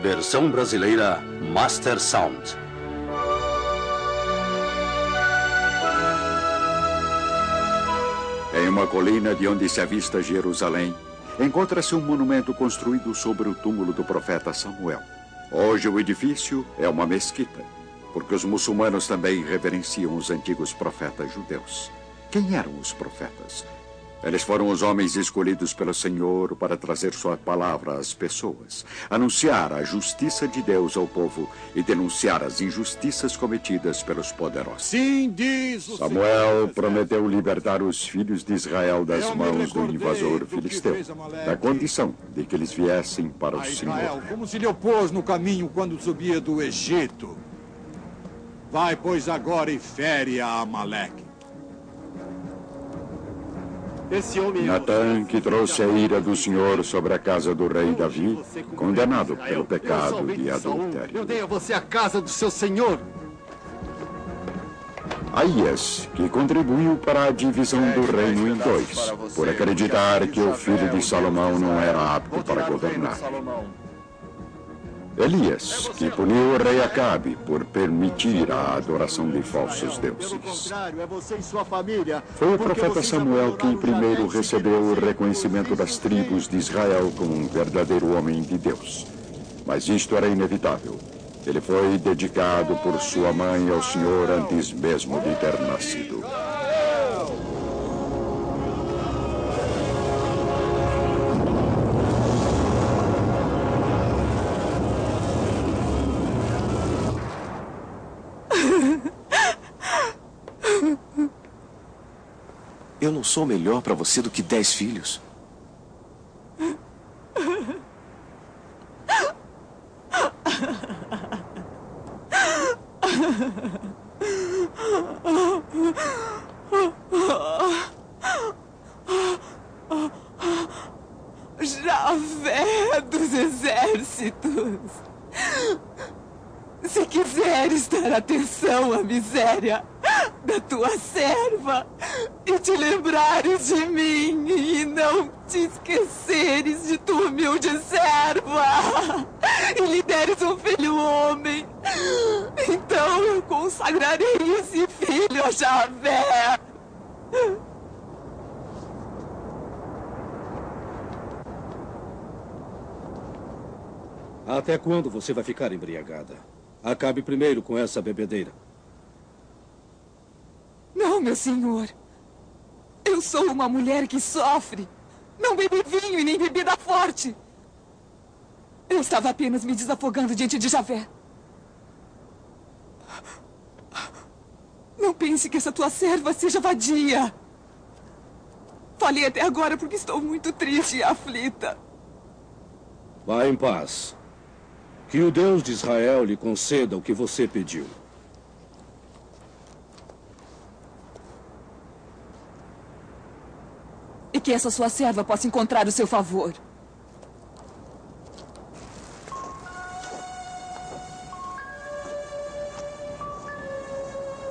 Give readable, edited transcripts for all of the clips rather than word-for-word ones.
Versão brasileira Master Sound. Em uma colina de onde se avista Jerusalém, encontra-se um monumento construído sobre o túmulo do profeta Samuel. Hoje o edifício é uma mesquita, porque os muçulmanos também reverenciam os antigos profetas judeus. Quem eram os profetas? Eles foram os homens escolhidos pelo Senhor para trazer sua palavra às pessoas, anunciar a justiça de Deus ao povo e denunciar as injustiças cometidas pelos poderosos. Sim, diz o Samuel Senhor. prometeu libertar os filhos de Israel das mãos do invasor filisteu, da condição de que eles viessem para o A Senhor. Israel, como se lhe opôs no caminho quando subia do Egito. Vai, pois, agora e fere a Amaleque. Natã, que trouxe a ira do Senhor sobre a casa do rei Davi, condenado pelo pecado de adultério. Eu dei a você a casa do seu senhor. Aías, que contribuiu para a divisão do reino em dois, por acreditar que o filho de Salomão não era apto para governar. Elias, que puniu o rei Acabe por permitir a adoração de falsos deuses. É você e sua família. Foi o profeta Samuel quem primeiro recebeu o reconhecimento das tribos de Israel como um verdadeiro homem de Deus. Mas isto era inevitável. Ele foi dedicado por sua mãe ao Senhor antes mesmo de ter nascido. Eu não sou melhor para você do que 10 filhos. Javé dos exércitos, se quiseres dar atenção à miséria da tua serva e te lembrares de mim e não te esqueceres de tua humilde serva e lhe deres um filho homem, então eu consagrarei esse filho a Javé. Até quando você vai ficar embriagada? Acabe primeiro com essa bebedeira. Não, meu senhor. Eu sou uma mulher que sofre. Não bebi vinho e nem bebida forte. Eu estava apenas me desafogando diante de Javé. Não pense que essa tua serva seja vadia. Falei até agora porque estou muito triste e aflita. Vá em paz. Que o Deus de Israel lhe conceda o que você pediu. E que essa sua serva possa encontrar o seu favor.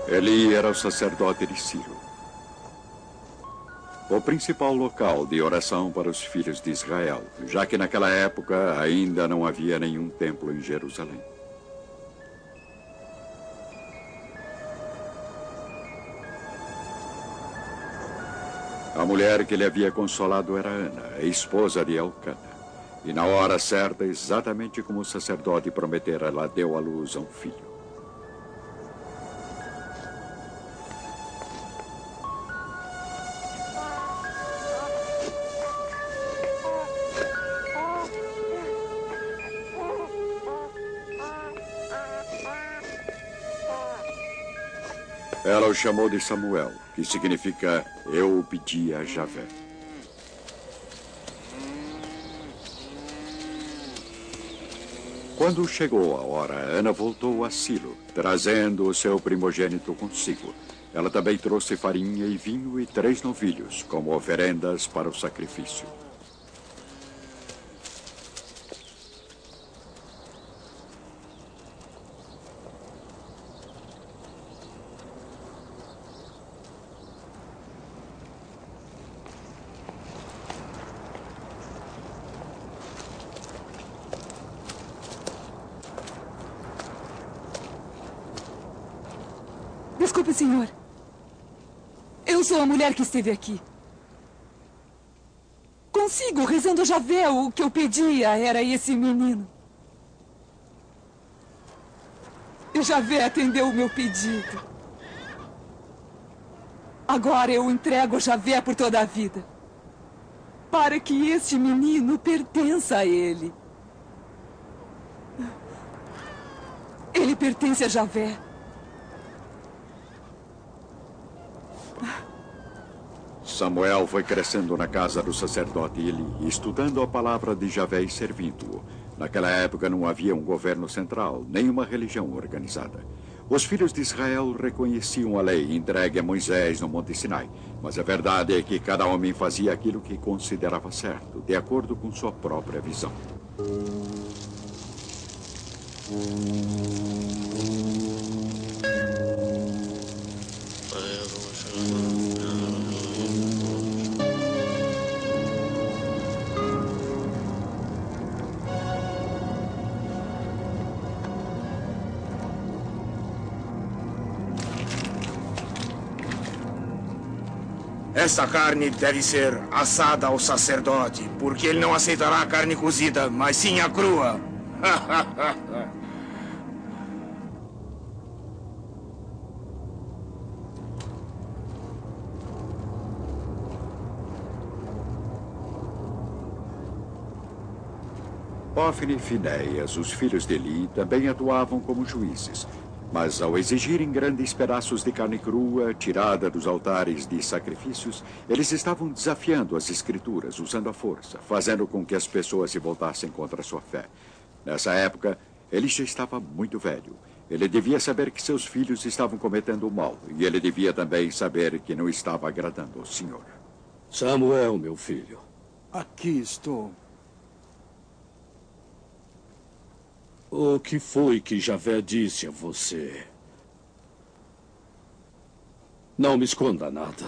Eli era o sacerdote de Silo, o principal local de oração para os filhos de Israel, já que naquela época ainda não havia nenhum templo em Jerusalém. A mulher que ele havia consolado era Ana, a esposa de Elcana. E na hora certa, exatamente como o sacerdote prometera, ela deu à luz a um filho. Ela o chamou de Samuel, que significa eu o pedi a Javé. Quando chegou a hora, Ana voltou a Silo, trazendo o seu primogênito consigo. Ela também trouxe farinha e vinho e 3 novilhos, como oferendas para o sacrifício. Desculpe, senhor. Eu sou a mulher que esteve aqui. Consigo, rezando a Javé, o que eu pedia era esse menino. E Javé atendeu o meu pedido. Agora eu entrego a Javé por toda a vida. Para que este menino pertença a ele. Ele pertence a Javé. Samuel foi crescendo na casa do sacerdote Eli, estudando a palavra de Javé e servindo-o. Naquela época não havia um governo central, nem uma religião organizada. Os filhos de Israel reconheciam a lei entregue a Moisés no Monte Sinai, mas a verdade é que cada homem fazia aquilo que considerava certo, de acordo com sua própria visão. Esta carne deve ser assada ao sacerdote, porque ele não aceitará a carne cozida, mas sim a crua. Hófni e Finéias, os filhos de Eli, também atuavam como juízes. Mas ao exigirem grandes pedaços de carne crua, tirada dos altares de sacrifícios, eles estavam desafiando as escrituras, usando a força, fazendo com que as pessoas se voltassem contra a sua fé. Nessa época, ele já estava muito velho. Ele devia saber que seus filhos estavam cometendo o mal, e ele devia também saber que não estava agradando ao Senhor. Samuel, meu filho. Aqui estou. O que foi que Javé disse a você? Não me esconda nada.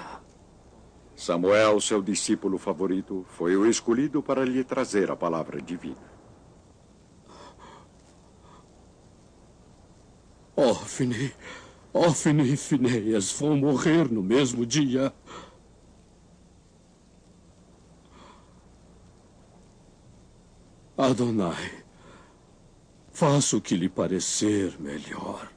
Samuel, seu discípulo favorito, foi o escolhido para lhe trazer a palavra divina. Hófni e Finéias vão morrer no mesmo dia. Adonai, faça o que lhe parecer melhor.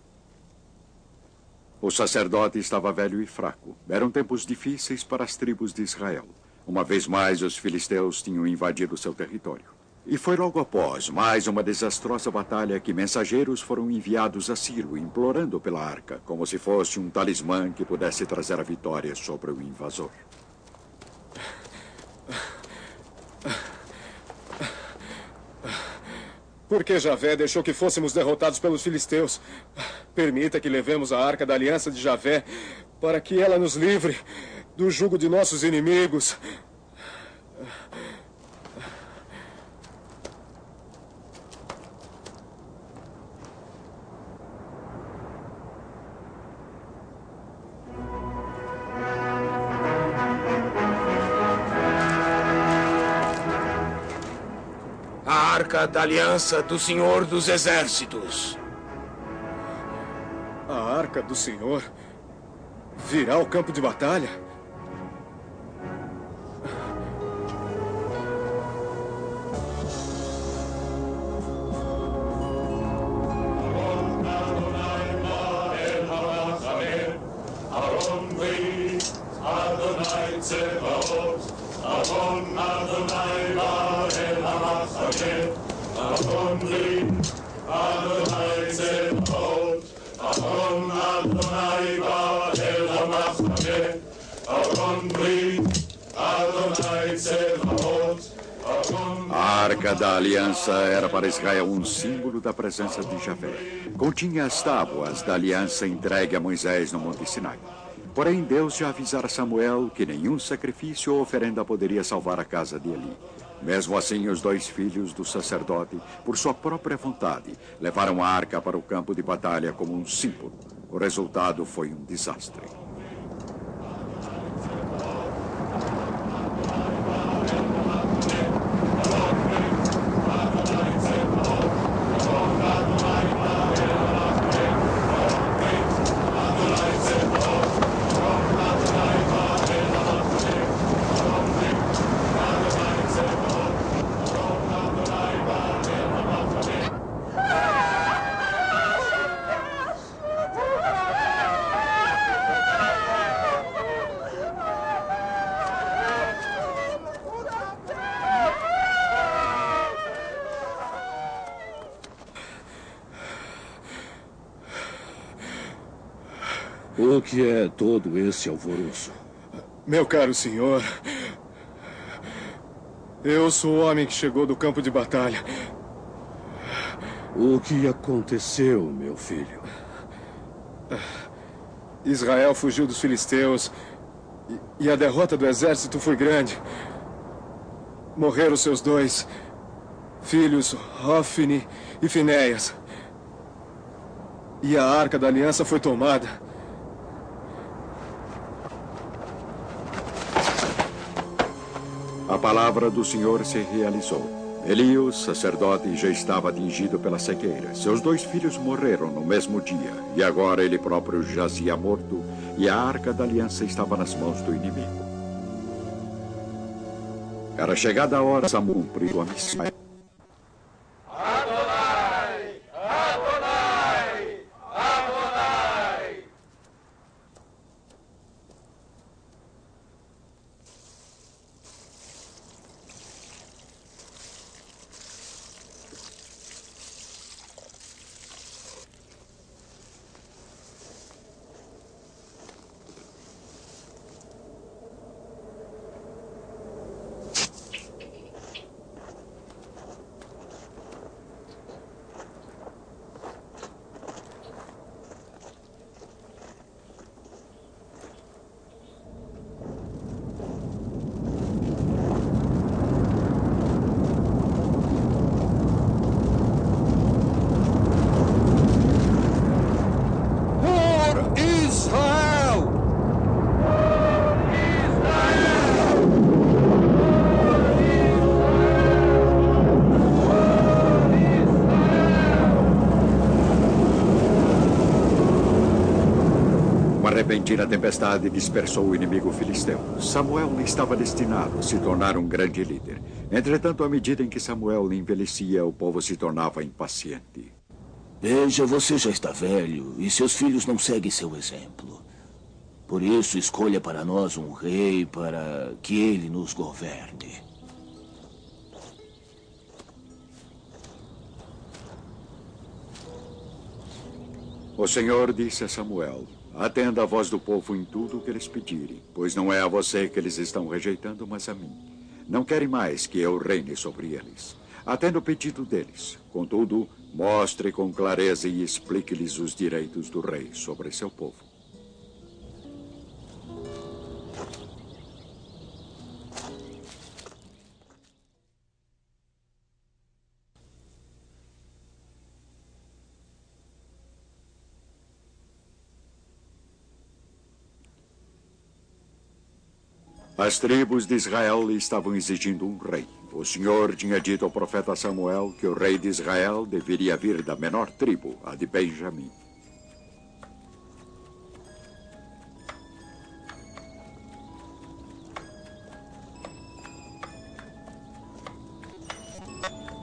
O sacerdote estava velho e fraco. Eram tempos difíceis para as tribos de Israel. Uma vez mais, os filisteus tinham invadido seu território. E foi logo após mais uma desastrosa batalha que mensageiros foram enviados a Ciro, implorando pela arca, como se fosse um talismã que pudesse trazer a vitória sobre o invasor. Por que Javé deixou que fôssemos derrotados pelos filisteus? Permita que levemos a arca da aliança de Javé para que ela nos livre do jugo de nossos inimigos. A arca da aliança do Senhor dos Exércitos. A arca do Senhor virá ao campo de batalha? A arca da aliança era para Israel um símbolo da presença de Javé. Continha as tábuas da aliança entregue a Moisés no Monte Sinai. Porém, Deus já avisara Samuel que nenhum sacrifício ou oferenda poderia salvar a casa de Eli. Mesmo assim, os dois filhos do sacerdote, por sua própria vontade, levaram a arca para o campo de batalha como um símbolo. O resultado foi um desastre. O que é todo esse alvoroço? Meu caro senhor, eu sou o homem que chegou do campo de batalha. O que aconteceu, meu filho? Israel fugiu dos filisteus e a derrota do exército foi grande. Morreram seus 2 filhos, Hófni e Finéias. E a Arca da Aliança foi tomada. A palavra do Senhor se realizou. Elias, sacerdote, já estava atingido pela cegueira. Seus 2 filhos morreram no mesmo dia. E agora ele próprio jazia morto. E a Arca da Aliança estava nas mãos do inimigo. Era chegada a hora de Samuel cumprir a missão. Uma repentina tempestade dispersou o inimigo filisteu. Samuel estava destinado a se tornar um grande líder. Entretanto, à medida em que Samuel envelhecia, o povo se tornava impaciente. Veja, você já está velho e seus filhos não seguem seu exemplo. Por isso, escolha para nós um rei para que ele nos governe. O Senhor disse a Samuel: atenda a voz do povo em tudo o que eles pedirem, pois não é a você que eles estão rejeitando, mas a mim. Não querem mais que eu reine sobre eles. Atenda o pedido deles. Contudo, mostre com clareza e explique-lhes os direitos do rei sobre seu povo. As tribos de Israel estavam exigindo um rei. O Senhor tinha dito ao profeta Samuel que o rei de Israel deveria vir da menor tribo, a de Benjamim.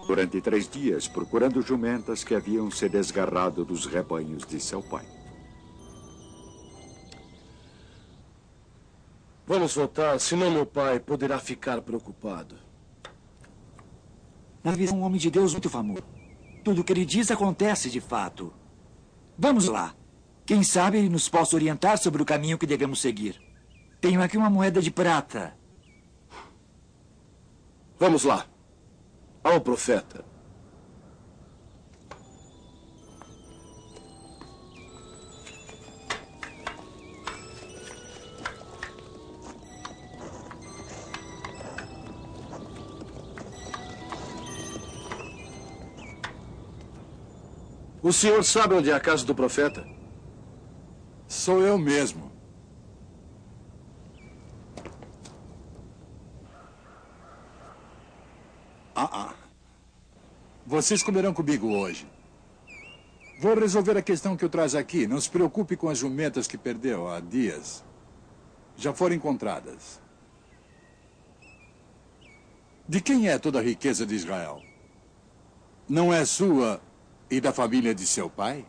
Durante 3 dias, procurando jumentas que haviam se desgarrado dos rebanhos de seu pai. Vamos voltar, senão meu pai poderá ficar preocupado. Davi é um homem de Deus muito famoso. Tudo o que ele diz acontece de fato. Vamos lá. Quem sabe ele nos possa orientar sobre o caminho que devemos seguir. Tenho aqui uma moeda de prata. Vamos lá. Ao profeta. O senhor sabe onde é a casa do profeta? Sou eu mesmo. Vocês comerão comigo hoje. Vou resolver a questão que eu traz aqui. Não se preocupe com as jumentas que perdeu há dias. Já foram encontradas. De quem é toda a riqueza de Israel? Não é sua e da família de seu pai?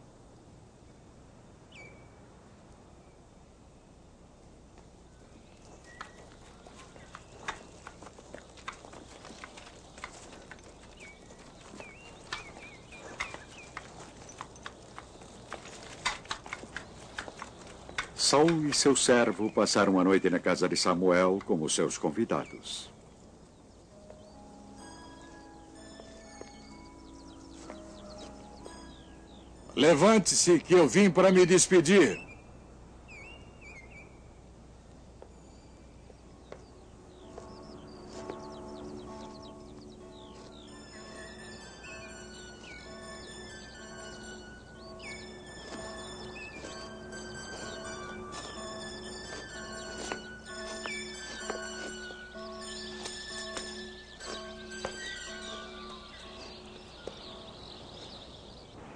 Saul e seu servo passaram a noite na casa de Samuel como seus convidados. Levante-se, que eu vim para me despedir.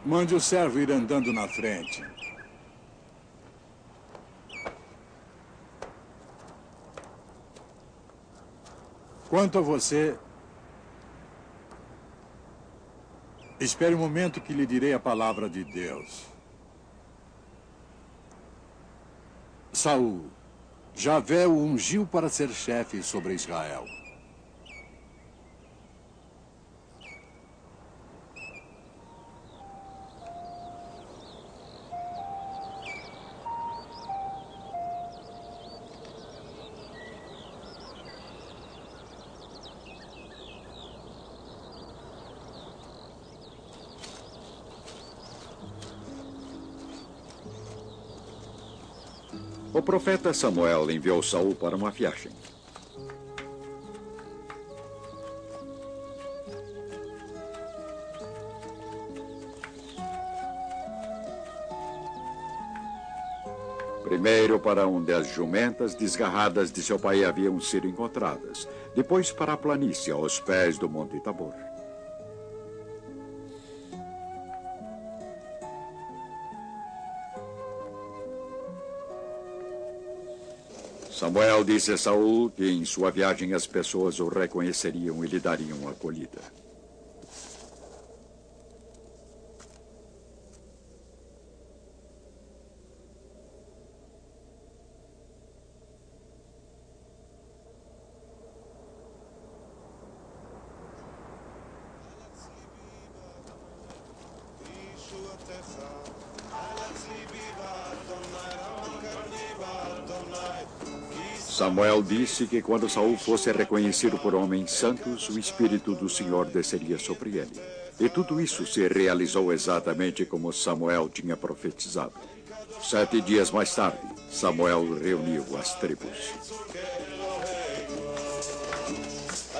Mande o servo ir andando na frente. Quanto a você, espere o momento que lhe direi a palavra de Deus. Saul, Javé o ungiu para ser chefe sobre Israel. O profeta Samuel enviou Saul para uma viagem. Primeiro para onde as jumentas desgarradas de seu pai haviam sido encontradas. Depois para a planície aos pés do Monte Tabor. Samuel disse a Saul que em sua viagem as pessoas o reconheceriam e lhe dariam acolhida. Samuel disse que quando Saul fosse reconhecido por homens santos, o Espírito do Senhor desceria sobre ele. E tudo isso se realizou exatamente como Samuel tinha profetizado. 7 dias mais tarde, Samuel reuniu as tribos.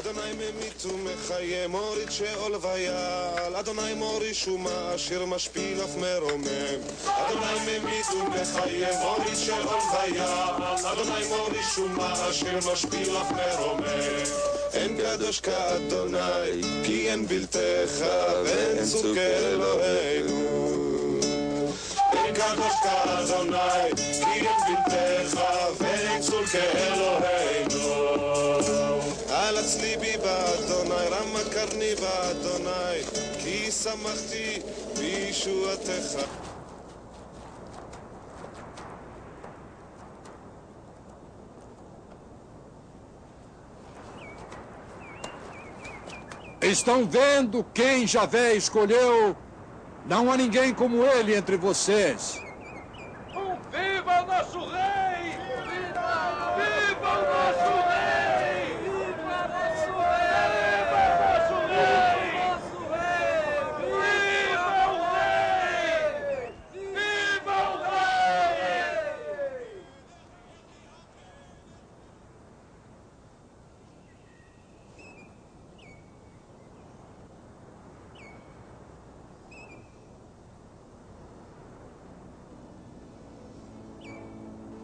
אדוני ממית ומחיה מוריד שאול ויעל אדוני מוריש ומעשיר משפיל אף מרומם אדוני ממית ומחיה מוריד שאול ויעל אדוני מוריש ומעשיר משפיל אף מרומם אין קדוש כאדוני כי אין בלתך ואין צור כאלוהינו אין קדוש כאדוני כי אין בלתך ואין צור כאלוהינו על הצליבי באדוני, רמה קרני באדוני, כי שמחתי בישועתך. Estão vendo quem Javé escolheu? Não há ninguém como ele entre vocês. Viva nosso rei! Viva! Viva o nosso rei!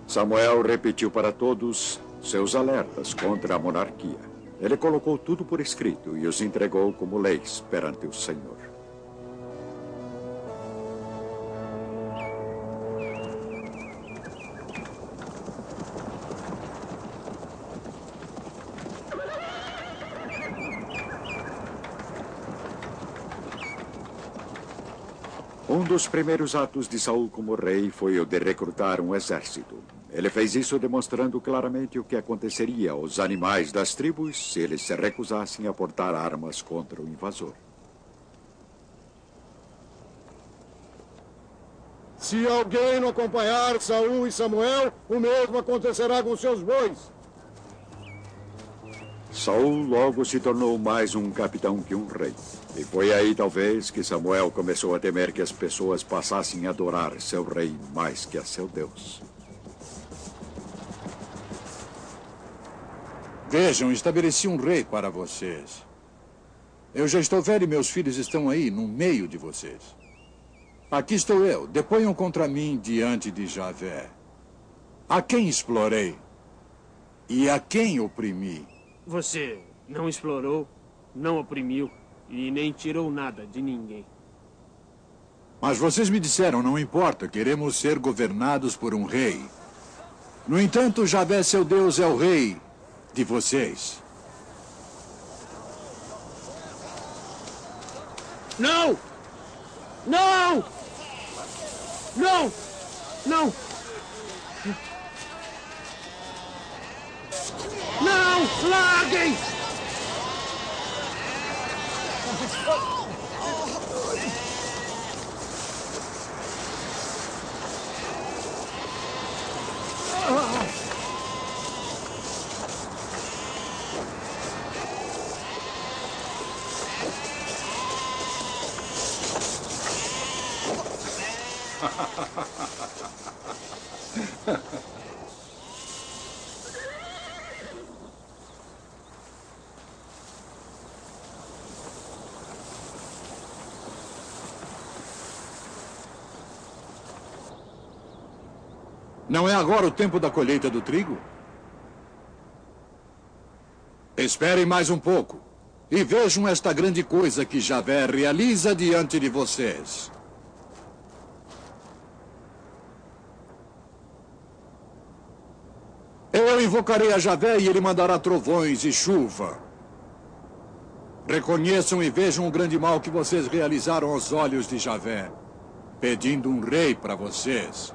Samuel repetiu para todos seus alertas contra a monarquia. Ele colocou tudo por escrito e os entregou como leis perante o Senhor. Um dos primeiros atos de Saul como rei foi o de recrutar um exército. Ele fez isso demonstrando claramente o que aconteceria aos animais das tribos se eles se recusassem a portar armas contra o invasor. Se alguém não acompanhar Saul e Samuel, o mesmo acontecerá com seus bois. Saul logo se tornou mais um capitão que um rei. E foi aí, talvez, que Samuel começou a temer que as pessoas passassem a adorar seu rei mais que a seu Deus. Vejam, estabeleci um rei para vocês. Eu já estou velho e meus filhos estão aí, no meio de vocês. Aqui estou eu, deponham contra mim diante de Javé. A quem explorei? E a quem oprimi? Você não explorou, não oprimiu e nem tirou nada de ninguém. Mas vocês me disseram, não importa, queremos ser governados por um rei. No entanto, Javé, seu Deus, é o rei de vocês. Não! Não! Não! Não! Não! Larguem! Não é agora o tempo da colheita do trigo? Esperem mais um pouco e vejam esta grande coisa que Javé realiza diante de vocês. Eu invocarei a Javé e ele mandará trovões e chuva. Reconheçam e vejam o grande mal que vocês realizaram aos olhos de Javé, pedindo um rei para vocês.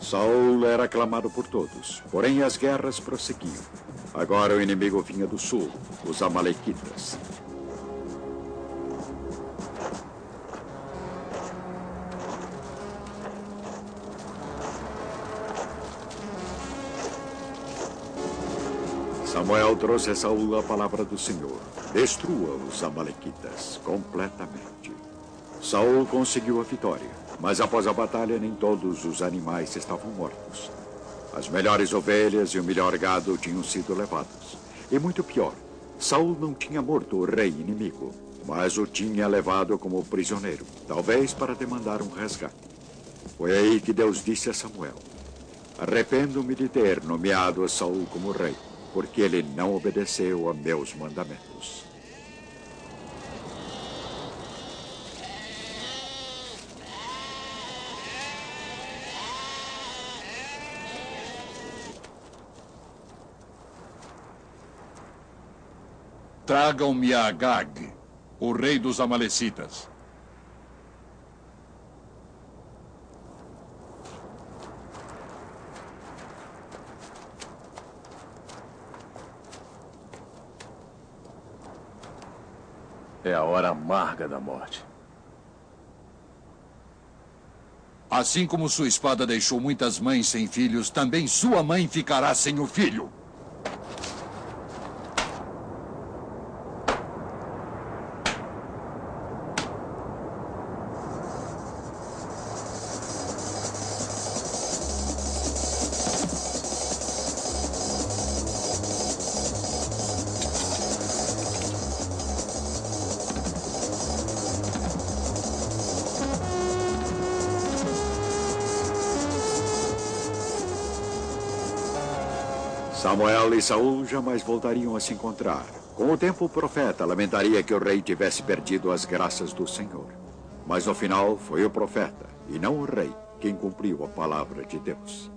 Saul era aclamado por todos, porém as guerras prosseguiam. Agora o inimigo vinha do sul, os amalequitas. Samuel trouxe a Saul a palavra do Senhor. Destrua os amalequitas completamente. Saul conseguiu a vitória. Mas após a batalha, nem todos os animais estavam mortos. As melhores ovelhas e o melhor gado tinham sido levados. E muito pior, Saul não tinha morto o rei inimigo, mas o tinha levado como prisioneiro, talvez para demandar um resgate. Foi aí que Deus disse a Samuel: arrependo-me de ter nomeado a Saul como rei, porque ele não obedeceu a meus mandamentos. Tragam-me a Agag, o rei dos Amalecitas. É a hora amarga da morte. Assim como sua espada deixou muitas mães sem filhos, também sua mãe ficará sem o filho. Samuel e Saul jamais voltariam a se encontrar. Com o tempo, o profeta lamentaria que o rei tivesse perdido as graças do Senhor. Mas no final, foi o profeta, e não o rei, quem cumpriu a palavra de Deus.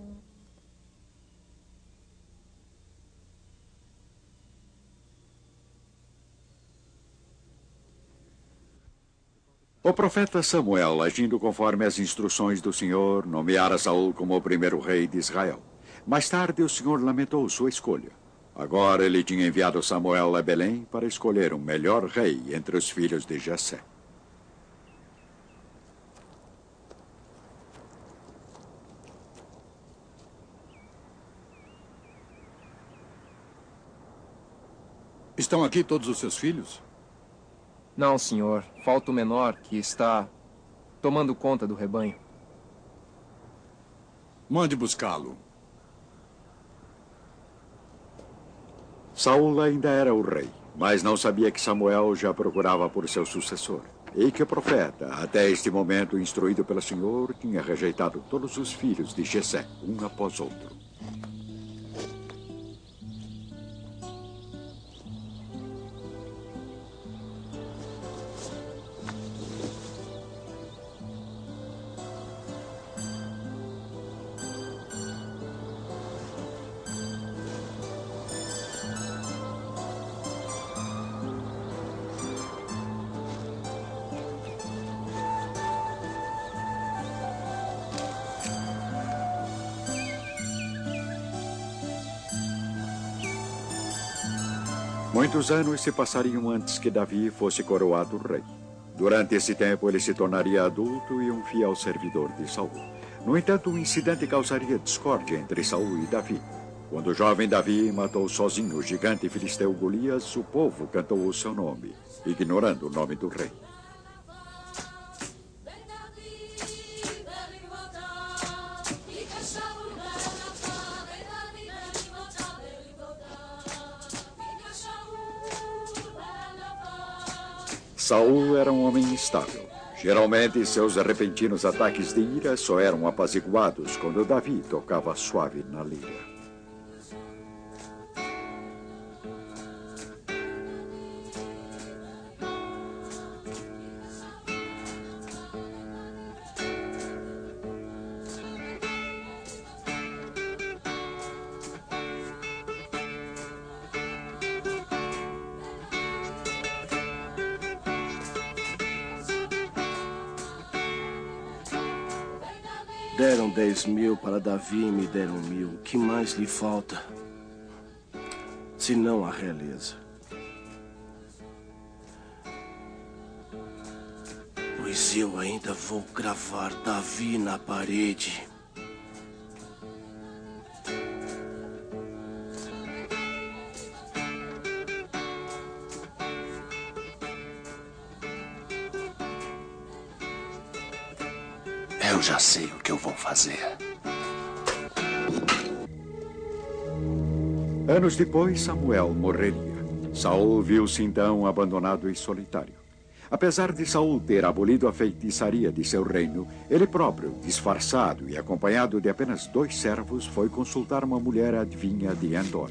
O profeta Samuel, agindo conforme as instruções do Senhor, nomeara Saul como o primeiro rei de Israel. Mais tarde, o Senhor lamentou sua escolha. Agora ele tinha enviado Samuel a Belém para escolher um melhor rei entre os filhos de Jessé. Estão aqui todos os seus filhos? Não, senhor. Falta o menor, que está tomando conta do rebanho. Mande buscá-lo. Saul ainda era o rei, mas não sabia que Samuel já procurava por seu sucessor. E que o profeta, até este momento instruído pelo Senhor, tinha rejeitado todos os filhos de Jessé, um após outro. Muitos anos se passariam antes que Davi fosse coroado rei. Durante esse tempo, ele se tornaria adulto e um fiel servidor de Saul. No entanto, um incidente causaria discórdia entre Saul e Davi. Quando o jovem Davi matou sozinho o gigante filisteu Golias, o povo cantou o seu nome, ignorando o nome do rei. Saul era um homem instável. Geralmente, seus repentinos ataques de ira só eram apaziguados quando Davi tocava suave na lira. Deram 10.000 para Davi e me deram 1.000. Que mais lhe falta? Se não a realeza. Pois eu ainda vou cravar Davi na parede. Eu já sei o que eu vou fazer. Anos depois, Samuel morreria. Saul viu-se então abandonado e solitário. Apesar de Saul ter abolido a feitiçaria de seu reino, ele próprio, disfarçado e acompanhado de apenas 2 servos, foi consultar uma mulher adivinha de Endor.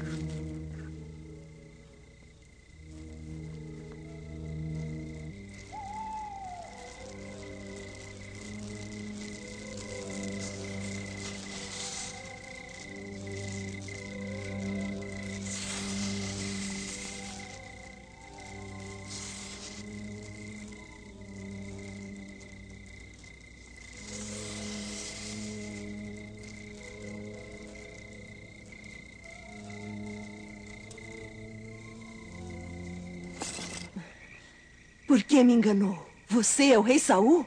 Por que me enganou? Você é o rei Saul?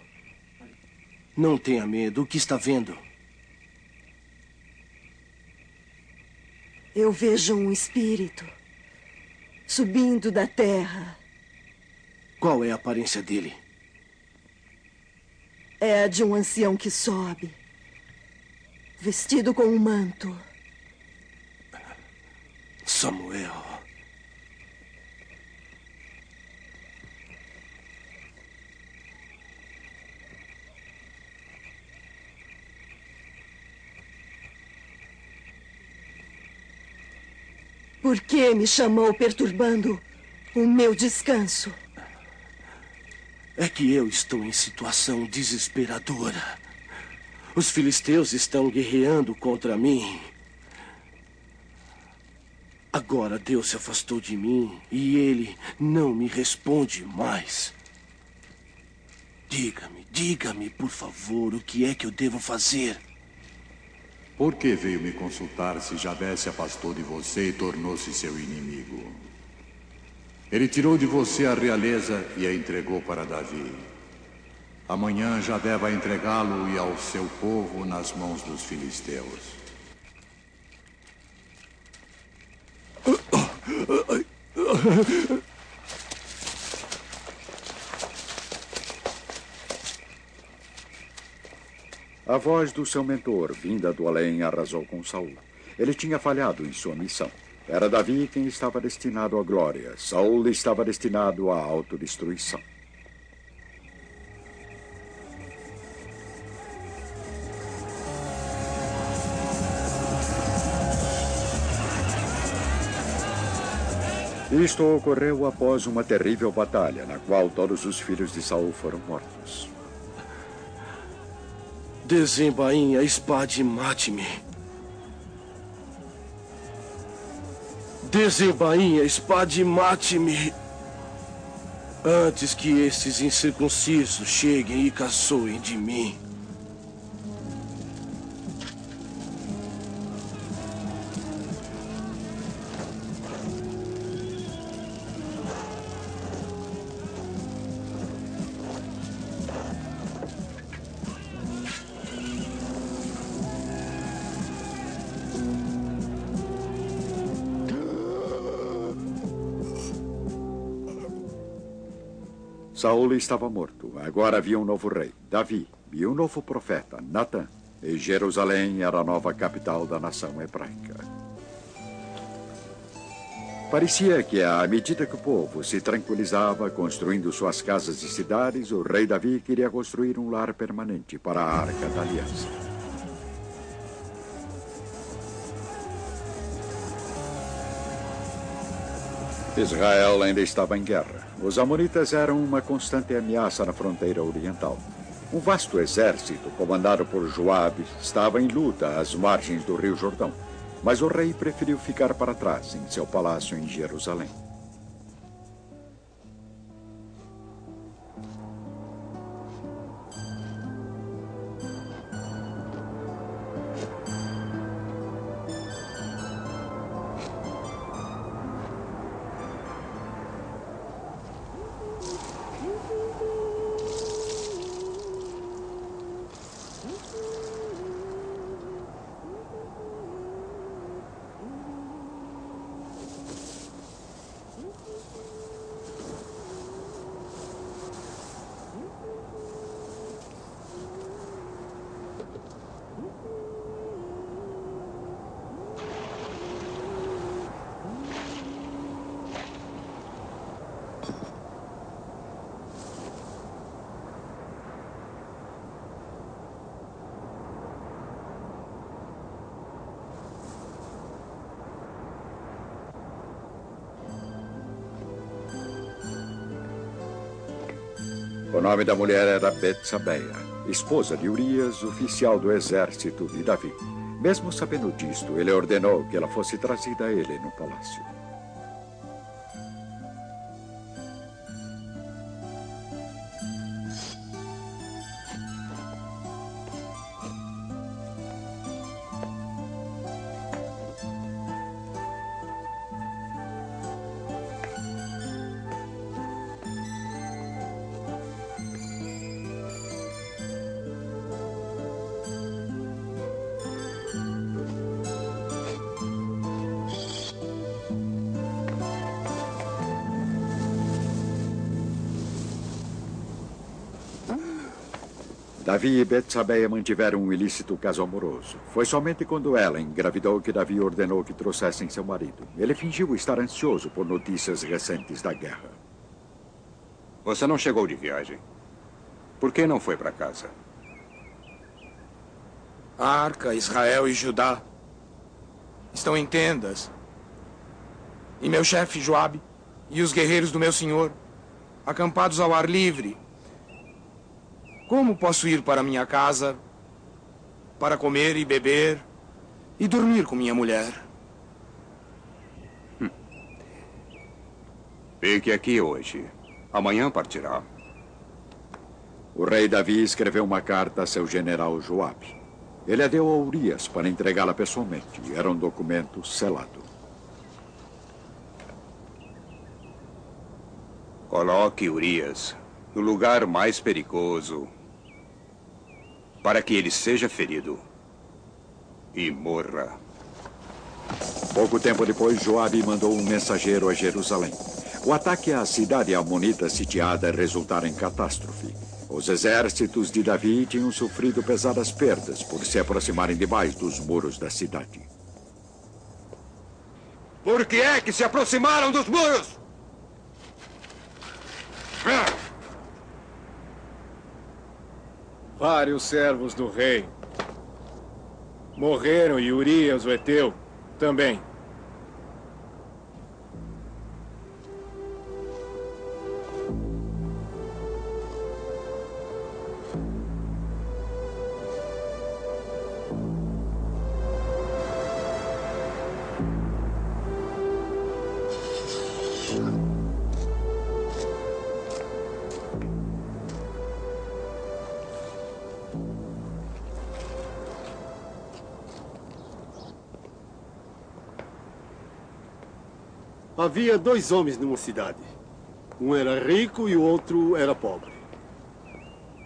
Não tenha medo. O que está vendo? Eu vejo um espírito subindo da terra. Qual é a aparência dele? É a de um ancião que sobe, vestido com um manto. Samuel. Por que me chamou perturbando o meu descanso? É que eu estou em situação desesperadora. Os filisteus estão guerreando contra mim. Agora Deus se afastou de mim e Ele não me responde mais. Diga-me, por favor, o que é que eu devo fazer? Por que veio me consultar se Javé se afastou de você e tornou-se seu inimigo? Ele tirou de você a realeza e a entregou para Davi. Amanhã Javé vai entregá-lo e ao seu povo nas mãos dos filisteus. A voz do seu mentor, vinda do além, arrasou com Saul. Ele tinha falhado em sua missão. Era Davi quem estava destinado à glória. Saul estava destinado à autodestruição. Isto ocorreu após uma terrível batalha, na qual todos os filhos de Saul foram mortos. Desembainhe a espada e mate-me. Desembainhe a espada e mate-me. Antes que esses incircuncisos cheguem e caçoem de mim. Saul estava morto. Agora havia um novo rei, Davi, e um novo profeta, Natã. E Jerusalém era a nova capital da nação hebraica. Parecia que, à medida que o povo se tranquilizava, construindo suas casas e cidades, o rei Davi queria construir um lar permanente para a Arca da Aliança. Israel ainda estava em guerra. Os amonitas eram uma constante ameaça na fronteira oriental. Um vasto exército, comandado por Joabe, estava em luta às margens do rio Jordão. Mas o rei preferiu ficar para trás, em seu palácio em Jerusalém. O nome da mulher era Betsabeia, esposa de Urias, oficial do exército de Davi. Mesmo sabendo disto, ele ordenou que ela fosse trazida a ele no palácio. Davi e Betsabeia mantiveram um ilícito caso amoroso. Foi somente quando ela engravidou que Davi ordenou que trouxessem seu marido. Ele fingiu estar ansioso por notícias recentes da guerra. Você não chegou de viagem. Por que não foi para casa? A Arca, Israel e Judá estão em tendas. E meu chefe Joabe e os guerreiros do meu senhor, acampados ao ar livre. Como posso ir para minha casa para comer e beber e dormir com minha mulher. Fique aqui hoje. Amanhã partirá. O rei Davi escreveu uma carta a seu general Joabe. Ele a deu a Urias para entregá-la pessoalmente. Era um documento selado. Coloque Urias no lugar mais perigoso para que ele seja ferido e morra. Pouco tempo depois, Joabe mandou um mensageiro a Jerusalém. O ataque à cidade amonita sitiada resultara em catástrofe. Os exércitos de Davi tinham sofrido pesadas perdas por se aproximarem demais dos muros da cidade. Por que é que se aproximaram dos muros? Vários servos do rei morreram e Urias, o heteu, também. Havia dois homens numa cidade. Um era rico e o outro era pobre.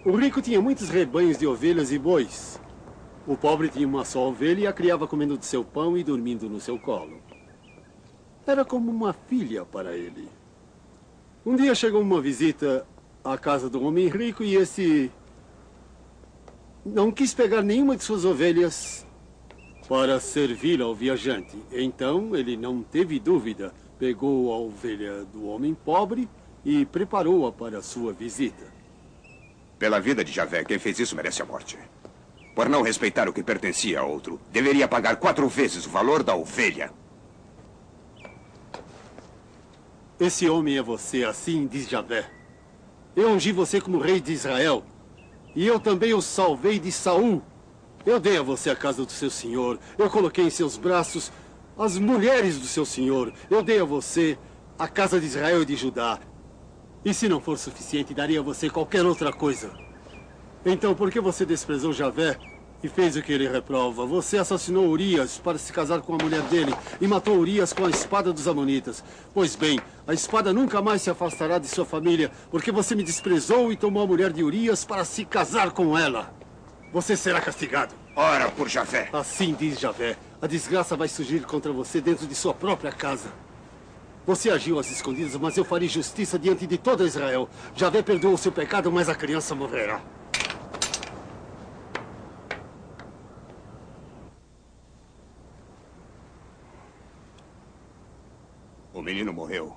O rico tinha muitos rebanhos de ovelhas e bois. O pobre tinha uma só ovelha e a criava comendo do seu pão e dormindo no seu colo. Era como uma filha para ele. Um dia chegou uma visita à casa do homem rico e esse não quis pegar nenhuma de suas ovelhas para servir ao viajante. Então ele não teve dúvida. Pegou a ovelha do homem pobre e preparou-a para a sua visita. Pela vida de Javé, quem fez isso merece a morte. Por não respeitar o que pertencia a outro, deveria pagar 4 vezes o valor da ovelha. Esse homem é você, assim diz Javé. Eu ungi você como rei de Israel. E eu também o salvei de Saul. Eu dei a você a casa do seu senhor. Eu coloquei em seus braços as mulheres do seu senhor. Eu dei a você a casa de Israel e de Judá. E se não for suficiente, daria a você qualquer outra coisa. Então, por que você desprezou Javé e fez o que ele reprova? Você assassinou Urias para se casar com a mulher dele e matou Urias com a espada dos amonitas. Pois bem, a espada nunca mais se afastará de sua família, porque você me desprezou e tomou a mulher de Urias para se casar com ela. Você será castigado. Ora por Javé. Assim diz Javé. A desgraça vai surgir contra você dentro de sua própria casa. Você agiu às escondidas, mas eu farei justiça diante de todo Israel. Javé perdoou o seu pecado, mas a criança morrerá. O menino morreu.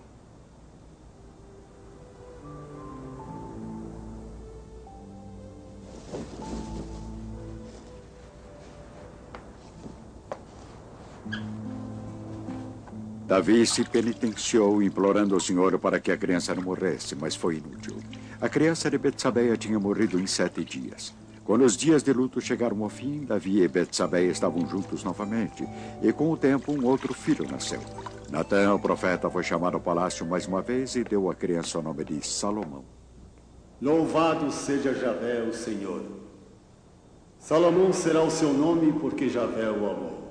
Davi se penitenciou, implorando ao Senhor para que a criança não morresse, mas foi inútil. A criança de Betsabeia tinha morrido em 7 dias. Quando os dias de luto chegaram ao fim, Davi e Betsabeia estavam juntos novamente, e com o tempo um outro filho nasceu. Natã, o profeta, foi chamado ao palácio mais uma vez e deu à criança o nome de Salomão. Louvado seja Javé, o Senhor. Salomão será o seu nome, porque Javé o amou.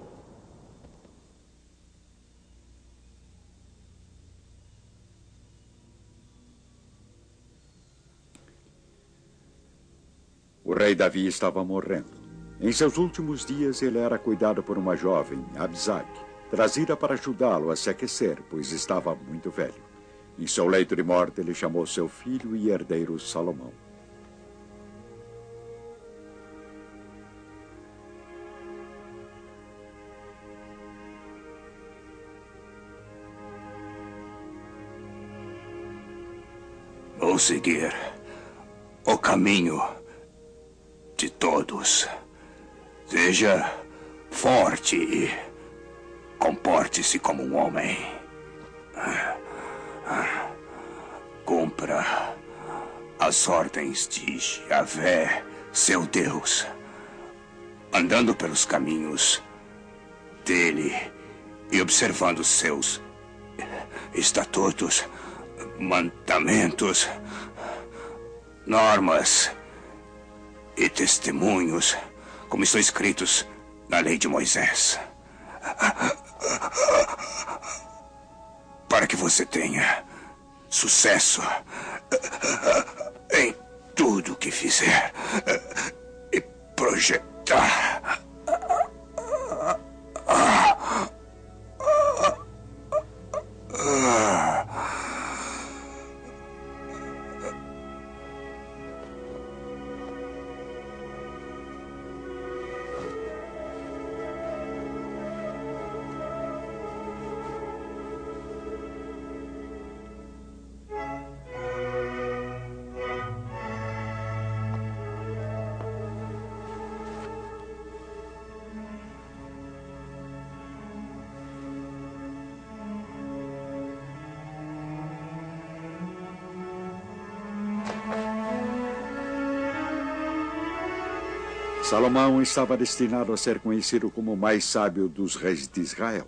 O rei Davi estava morrendo. Em seus últimos dias, ele era cuidado por uma jovem, Abisag, trazida para ajudá-lo a se aquecer, pois estava muito velho. Em seu leito de morte, ele chamou seu filho e herdeiro Salomão. Vou seguir o caminho de todos. Seja forte e comporte-se como um homem. Cumpra as ordens de Javé, seu Deus. andando pelos caminhos dele e observando seus estatutos, mandamentos, normas e testemunhos, como estão escritos na lei de Moisés, para que você tenha sucesso em tudo que fizer e projetar. Salomão estava destinado a ser conhecido como o mais sábio dos reis de Israel.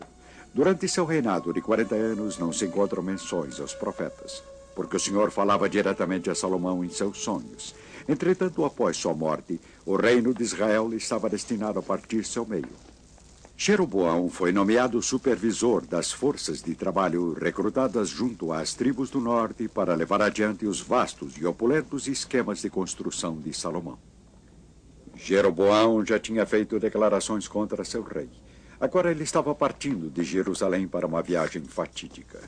Durante seu reinado de 40 anos não se encontram menções aos profetas, porque o Senhor falava diretamente a Salomão em seus sonhos. Entretanto, após sua morte, o reino de Israel estava destinado a partir-se ao meio. Jeroboão foi nomeado supervisor das forças de trabalho recrutadas junto às tribos do norte para levar adiante os vastos e opulentos esquemas de construção de Salomão. Jeroboão já tinha feito declarações contra seu rei. Agora ele estava partindo de Jerusalém para uma viagem fatídica.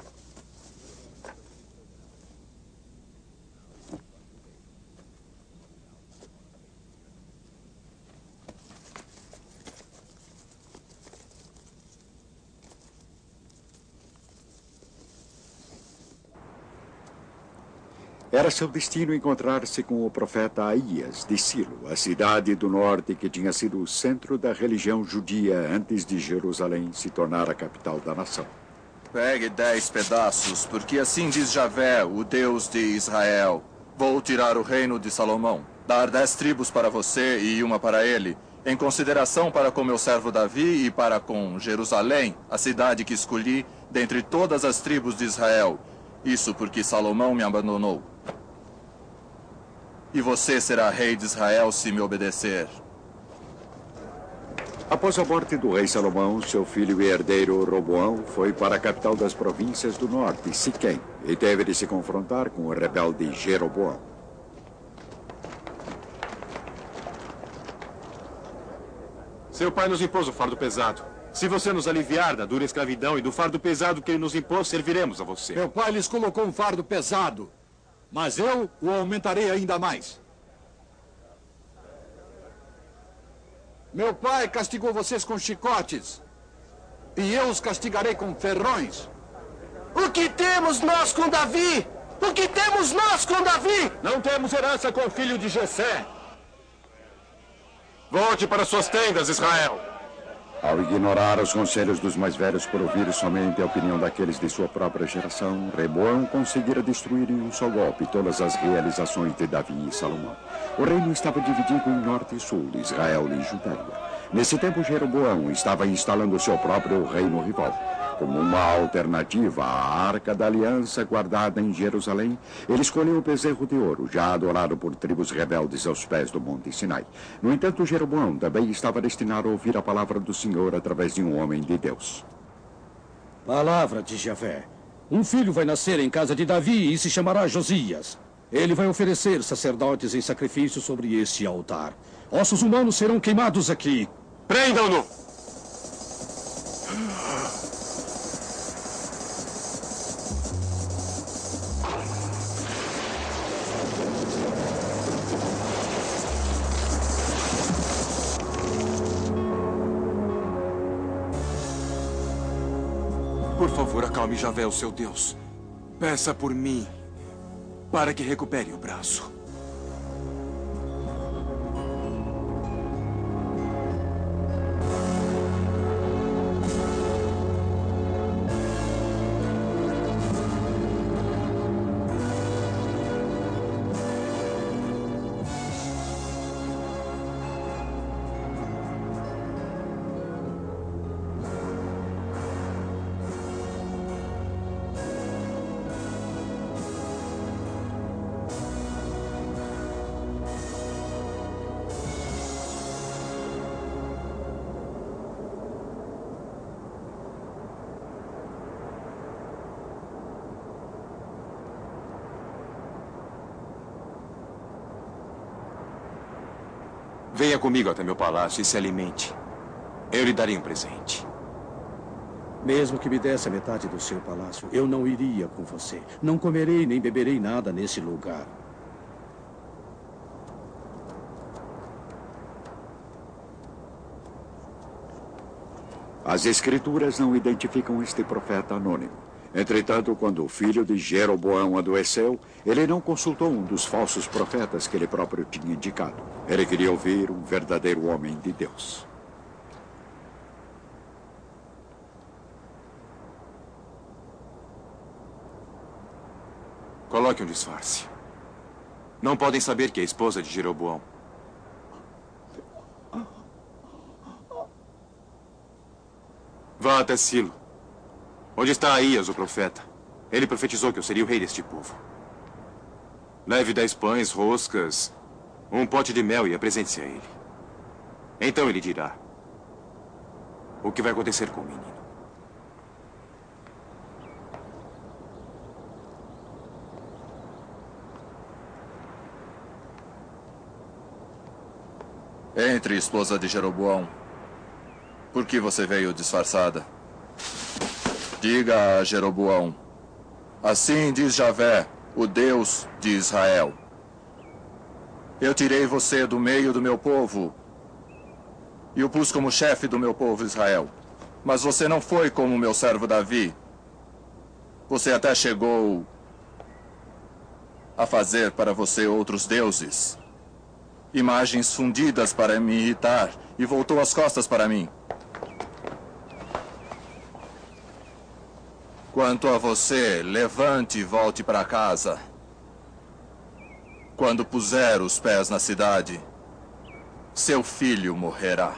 Era seu destino encontrar-se com o profeta Aías, de Silo, a cidade do norte que tinha sido o centro da religião judia antes de Jerusalém se tornar a capital da nação. Pegue 10 pedaços, porque assim diz Javé, o Deus de Israel. Vou tirar o reino de Salomão, dar 10 tribos para você e uma para ele, em consideração para com meu servo Davi e para com Jerusalém, a cidade que escolhi dentre todas as tribos de Israel. Isso porque Salomão me abandonou. E você será rei de Israel se me obedecer. Após a morte do rei Salomão, seu filho e herdeiro Roboão foi para a capital das províncias do norte, Siquém, e teve de se confrontar com o rebelde Jeroboão. Seu pai nos impôs o fardo pesado. Se você nos aliviar da dura escravidão e do fardo pesado que ele nos impôs, serviremos a você. Meu pai lhes colocou um fardo pesado, mas eu o aumentarei ainda mais. Meu pai castigou vocês com chicotes, e eu os castigarei com ferrões. O que temos nós com Davi? O que temos nós com Davi? Não temos herança com o filho de Jessé. Volte para suas tendas, Israel. Ao ignorar os conselhos dos mais velhos por ouvir somente a opinião daqueles de sua própria geração, Roboão conseguira destruir em um só golpe todas as realizações de Davi e Salomão. O reino estava dividido em norte e sul, Israel e Judéia. Nesse tempo, Jeroboão estava instalando seu próprio reino rival. Como uma alternativa à Arca da Aliança guardada em Jerusalém, ele escolheu o bezerro de ouro, já adorado por tribos rebeldes aos pés do Monte Sinai. No entanto, Jeroboão também estava destinado a ouvir a palavra do Senhor através de um homem de Deus. Palavra de Javé. Um filho vai nascer em casa de Davi e se chamará Josias. Ele vai oferecer sacerdotes em sacrifício sobre este altar. Ossos humanos serão queimados aqui. Prendam-no! Por favor, acalme Javé, o seu Deus. Peça por mim, para que recupere o braço. Venha comigo até meu palácio e se alimente. Eu lhe darei um presente. Mesmo que me desse a metade do seu palácio, eu não iria com você. Não comerei nem beberei nada nesse lugar. As escrituras não identificam este profeta anônimo. Entretanto, quando o filho de Jeroboão adoeceu, ele não consultou um dos falsos profetas que ele próprio tinha indicado. Ele queria ouvir um verdadeiro homem de Deus. Coloque um disfarce. Não podem saber que é a esposa de Jeroboão. Vá até Silo. Onde está Aías, o profeta? Ele profetizou que eu seria o rei deste povo. Leve 10 pães, roscas, um pote de mel e apresente-se a ele. Então ele dirá o que vai acontecer com o menino. Entre, esposa de Jeroboão. Por que você veio disfarçada? Diga a Jeroboão: assim diz Javé, o Deus de Israel. Eu tirei você do meio do meu povo e o pus como chefe do meu povo Israel. Mas você não foi como meu servo Davi. Você até chegou a fazer para você outros deuses, imagens fundidas para me irritar, e voltou as costas para mim. Quanto a você, levante e volte para casa. Quando puser os pés na cidade, seu filho morrerá.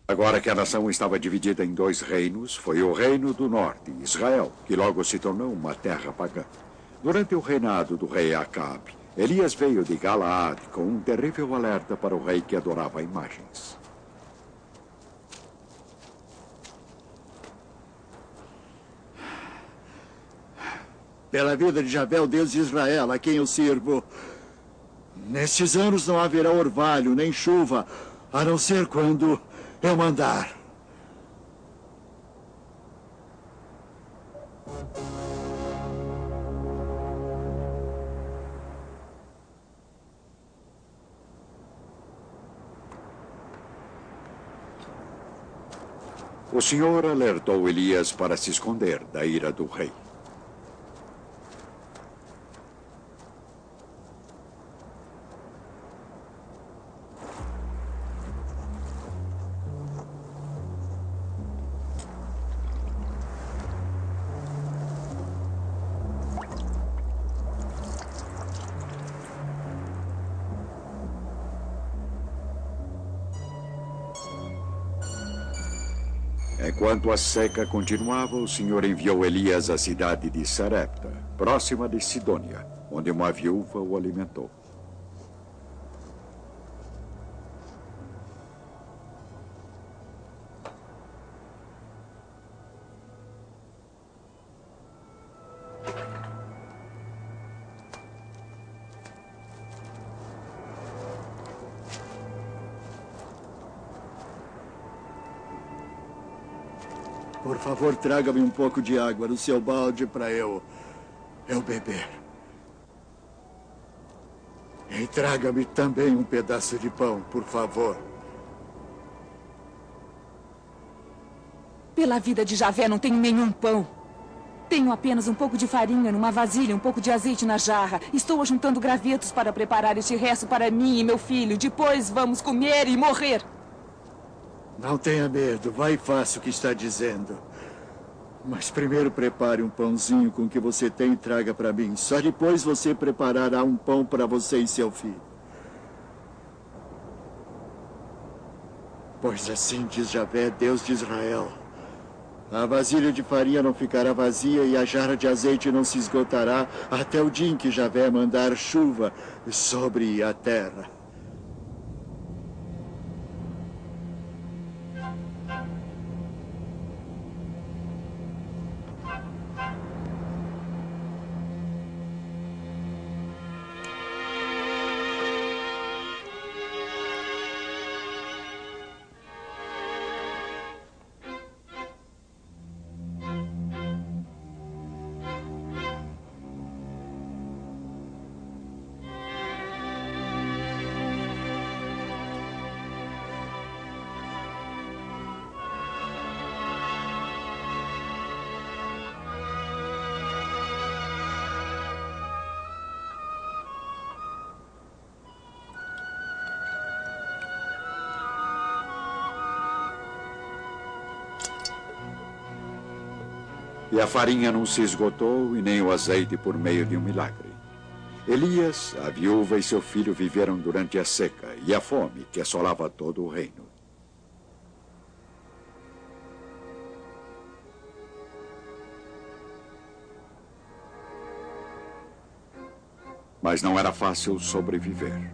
Agora que a nação estava dividida em 2 reinos, foi o reino do norte, Israel, que logo se tornou uma terra pagã. Durante o reinado do rei Acabe, Elias veio de Galaad com um terrível alerta para o rei que adorava imagens. Pela vida de Javé, o Deus de Israel, a quem eu sirvo, nestes anos não haverá orvalho nem chuva, a não ser quando eu mandar. O Senhor alertou Elias para se esconder da ira do rei. Enquanto a seca continuava, o Senhor enviou Elias à cidade de Sarepta, próxima de Sidônia, onde uma viúva o alimentou. Por favor, traga-me um pouco de água no seu balde para eu beber. E traga-me também um pedaço de pão, por favor. Pela vida de Javé, não tenho nenhum pão. Tenho apenas um pouco de farinha numa vasilha, um pouco de azeite na jarra. Estou ajuntando gravetos para preparar este resto para mim e meu filho. Depois vamos comer e morrer. Não tenha medo, vai e faça o que está dizendo. Mas primeiro prepare um pãozinho com o que você tem e traga para mim. Só depois você preparará um pão para você e seu filho. Pois assim diz Javé, Deus de Israel: A vasilha de farinha não ficará vazia e a jarra de azeite não se esgotará até o dia em que Javé mandar chuva sobre a terra. E a farinha não se esgotou e nem o azeite por meio de um milagre. Elias, a viúva e seu filho viveram durante a seca e a fome que assolava todo o reino. Mas não era fácil sobreviver.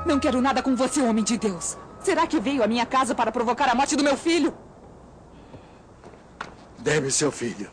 Não quero nada com você, homem de Deus. Será que veio à minha casa para provocar a morte do meu filho? Dê-me seu filho.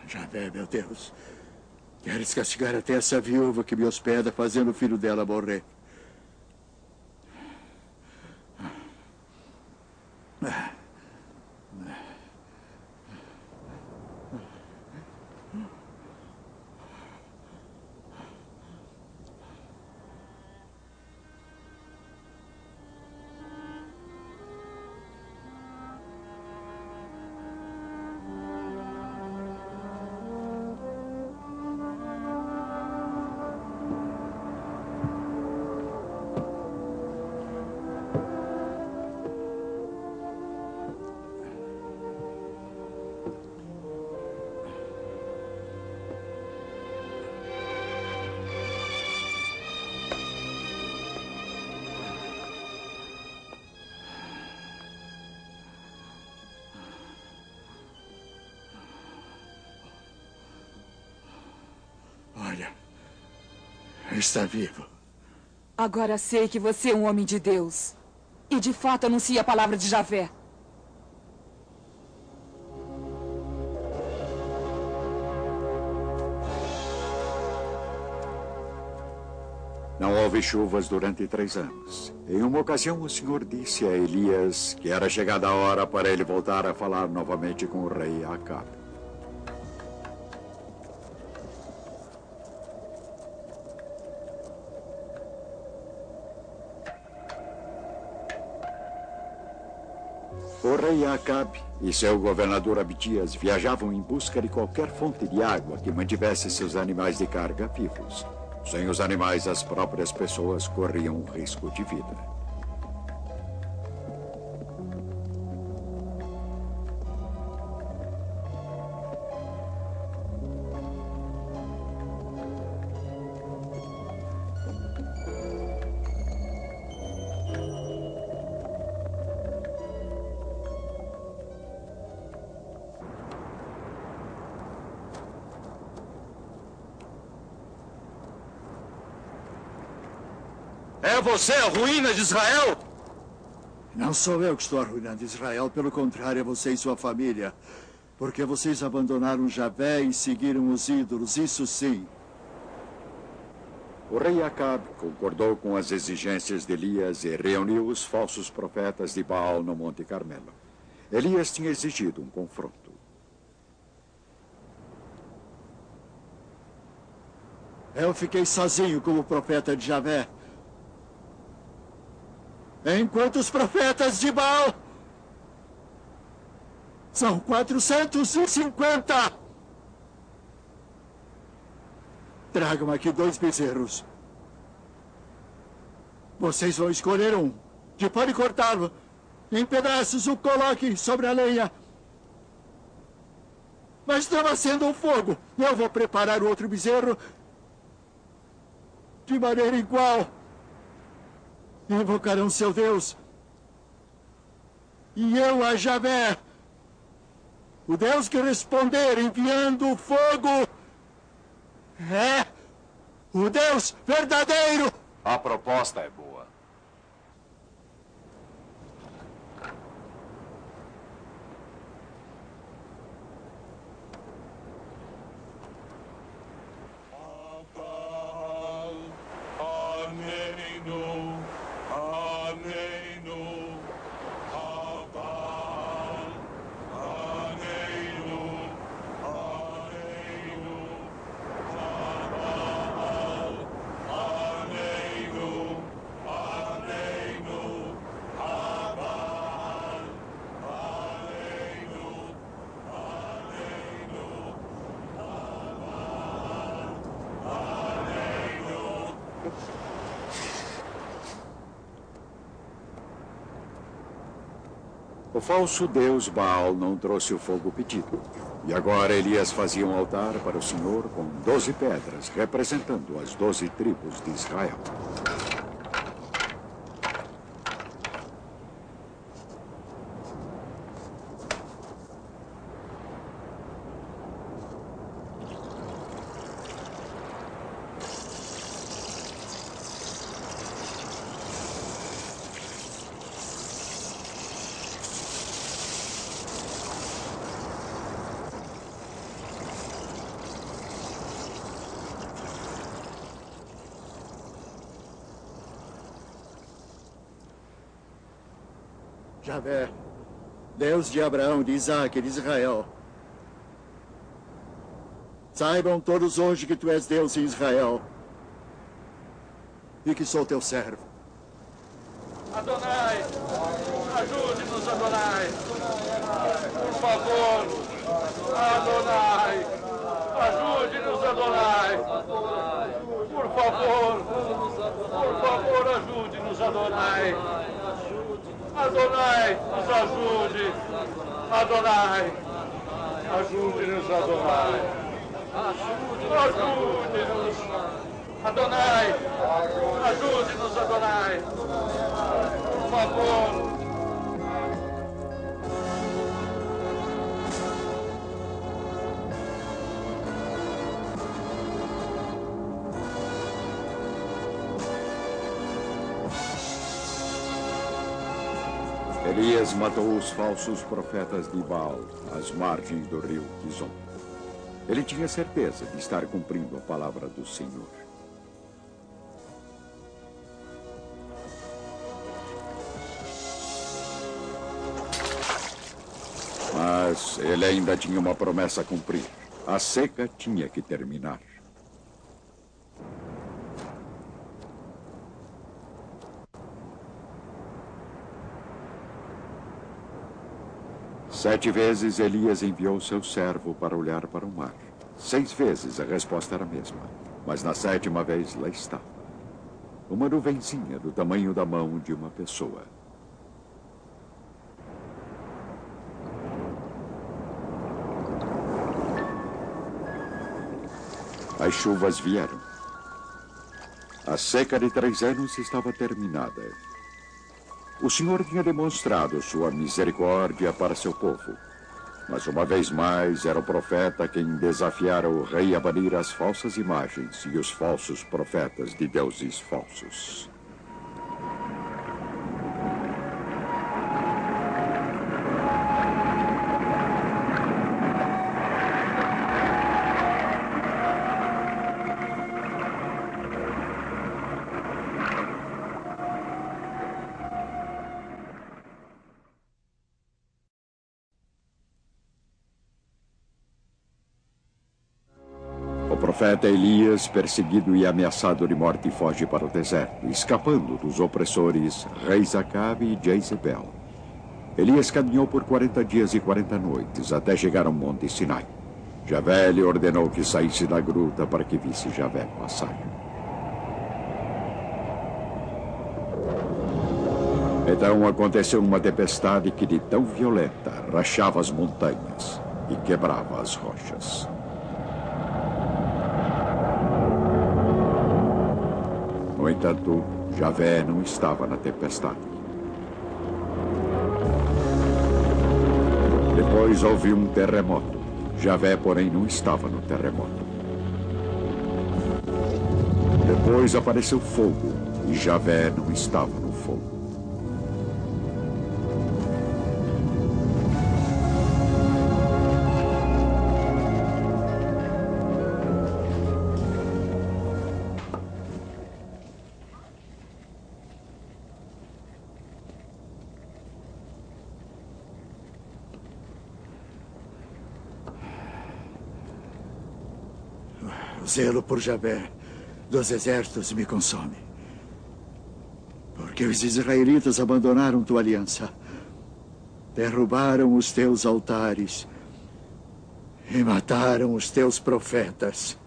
Javé, meu Deus. Queres castigar até essa viúva que me hospeda, fazendo o filho dela morrer? Olha, está vivo. Agora sei que você é um homem de Deus. E de fato anuncia a palavra de Javé. Não houve chuvas durante 3 anos. Em uma ocasião, o Senhor disse a Elias que era chegada a hora para ele voltar a falar novamente com o rei Acabe. O rei Acabe e seu governador Abdias viajavam em busca de qualquer fonte de água que mantivesse seus animais de carga vivos. Sem os animais, as próprias pessoas corriam um risco de vida. É você a ruína de Israel? Não sou eu que estou arruinando Israel, pelo contrário, é você e sua família. Porque vocês abandonaram Javé e seguiram os ídolos, isso sim. O rei Acabe concordou com as exigências de Elias e reuniu os falsos profetas de Baal no Monte Carmelo. Elias tinha exigido um confronto. Eu fiquei sozinho como profeta de Javé. Enquanto os profetas de Baal são 450. Tragam aqui 2 bezerros. Vocês vão escolher um. Depois de cortá-lo em pedaços, o coloque sobre a lenha. Mas não acenda o fogo. Eu vou preparar o outro bezerro de maneira igual. Invocarão seu Deus. E eu a Javé, o Deus que responder enviando o fogo, é o Deus verdadeiro. A proposta é boa. O falso deus Baal não trouxe o fogo pedido. E agora Elias fazia um altar para o Senhor com 12 pedras, representando as 12 tribos de Israel. Javé, Deus de Abraão, de Isaac e de Israel. Saibam todos hoje que tu és Deus em Israel e que sou teu servo. Adonai, ajude-nos, Adonai. Por favor, Adonai, ajude-nos, Adonai. Por favor, ajude-nos, Adonai. Adonai, nos ajude. Adonai, ajude-nos, Adonai. Ajude-nos. Adonai, ajude-nos, Adonai. Por favor. Elias matou os falsos profetas de Baal às margens do rio Quizon. Ele tinha certeza de estar cumprindo a palavra do Senhor. Mas ele ainda tinha uma promessa a cumprir. A seca tinha que terminar. Sete vezes Elias enviou seu servo para olhar para o mar. 6 vezes a resposta era a mesma. Mas na 7ª vez lá estava. Uma nuvenzinha do tamanho da mão de uma pessoa. As chuvas vieram. A seca de 3 anos estava terminada. O Senhor tinha demonstrado sua misericórdia para seu povo. Mas uma vez mais era o profeta quem desafiara o rei a banir as falsas imagens e os falsos profetas de deuses falsos. O profeta Elias, perseguido e ameaçado de morte, foge para o deserto, escapando dos opressores reis Acabe e Jezebel. Elias caminhou por 40 dias e 40 noites até chegar ao monte Sinai. Javé lhe ordenou que saísse da gruta para que visse Javé passar. Então aconteceu uma tempestade que, de tão violenta, rachava as montanhas e quebrava as rochas. No entanto, Javé não estava na tempestade. Depois houve um terremoto. Javé, porém, não estava no terremoto. Depois apareceu fogo, e Javé não estava no fogo. O zelo por Javé dos exércitos me consome. Porque os israelitas abandonaram tua aliança, derrubaram os teus altares e mataram os teus profetas.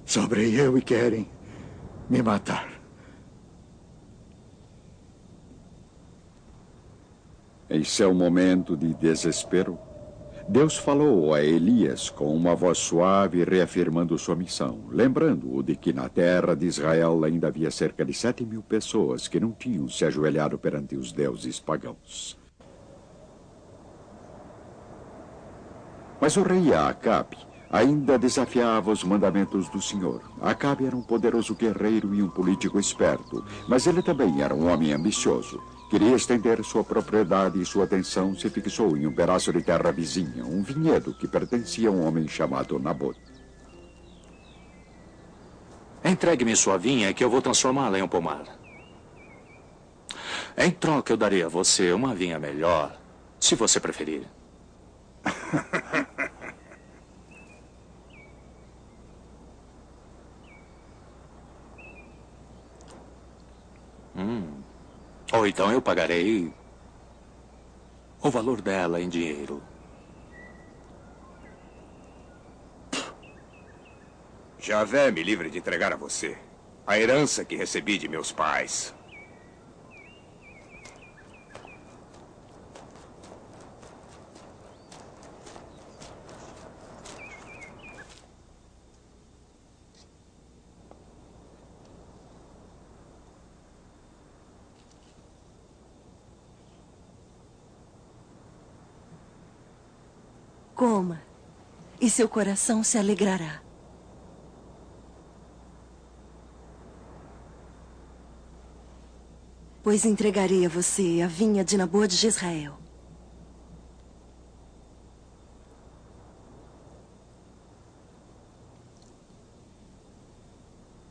Sobre eu e querem me matar. Em seu momento de desespero, Deus falou a Elias com uma voz suave, reafirmando sua missão, lembrando-o de que na terra de Israel ainda havia cerca de 7.000 pessoas que não tinham se ajoelhado perante os deuses pagãos. Mas o rei Acabe ainda desafiava os mandamentos do Senhor. Acabe era um poderoso guerreiro e um político esperto, mas ele também era um homem ambicioso. Queria estender sua propriedade e sua atenção se fixou em um pedaço de terra vizinha, um vinhedo que pertencia a um homem chamado Nabote. Entregue-me sua vinha que eu vou transformá-la em um pomar. Em troca, eu darei a você uma vinha melhor, se você preferir. Ou então eu pagarei o valor dela em dinheiro. Javé me livre de entregar a você a herança que recebi de meus pais. Coma, e seu coração se alegrará. Pois entregarei a você a vinha de Nabote de Israel.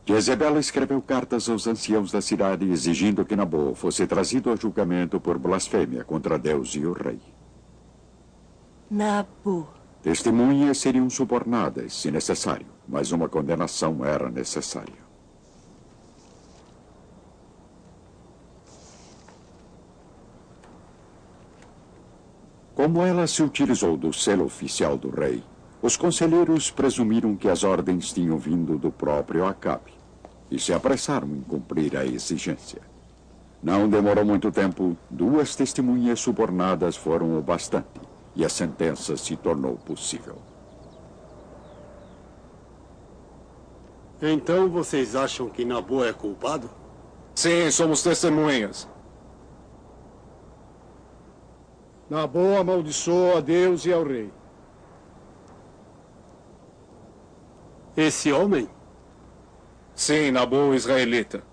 Jezebel escreveu cartas aos anciãos da cidade exigindo que Nabô fosse trazido a julgamento por blasfêmia contra Deus e o rei. Nabô. Testemunhas seriam subornadas, se necessário, mas uma condenação era necessária. Como ela se utilizou do selo oficial do rei, os conselheiros presumiram que as ordens tinham vindo do próprio Acabe e se apressaram em cumprir a exigência. Não demorou muito tempo, 2 testemunhas subornadas foram o bastante e a sentença se tornou possível. Então vocês acham que Nabô é culpado? Sim, somos testemunhas. Nabô amaldiçoou a Deus e ao rei. Esse homem? Sim, Nabô, o israelita.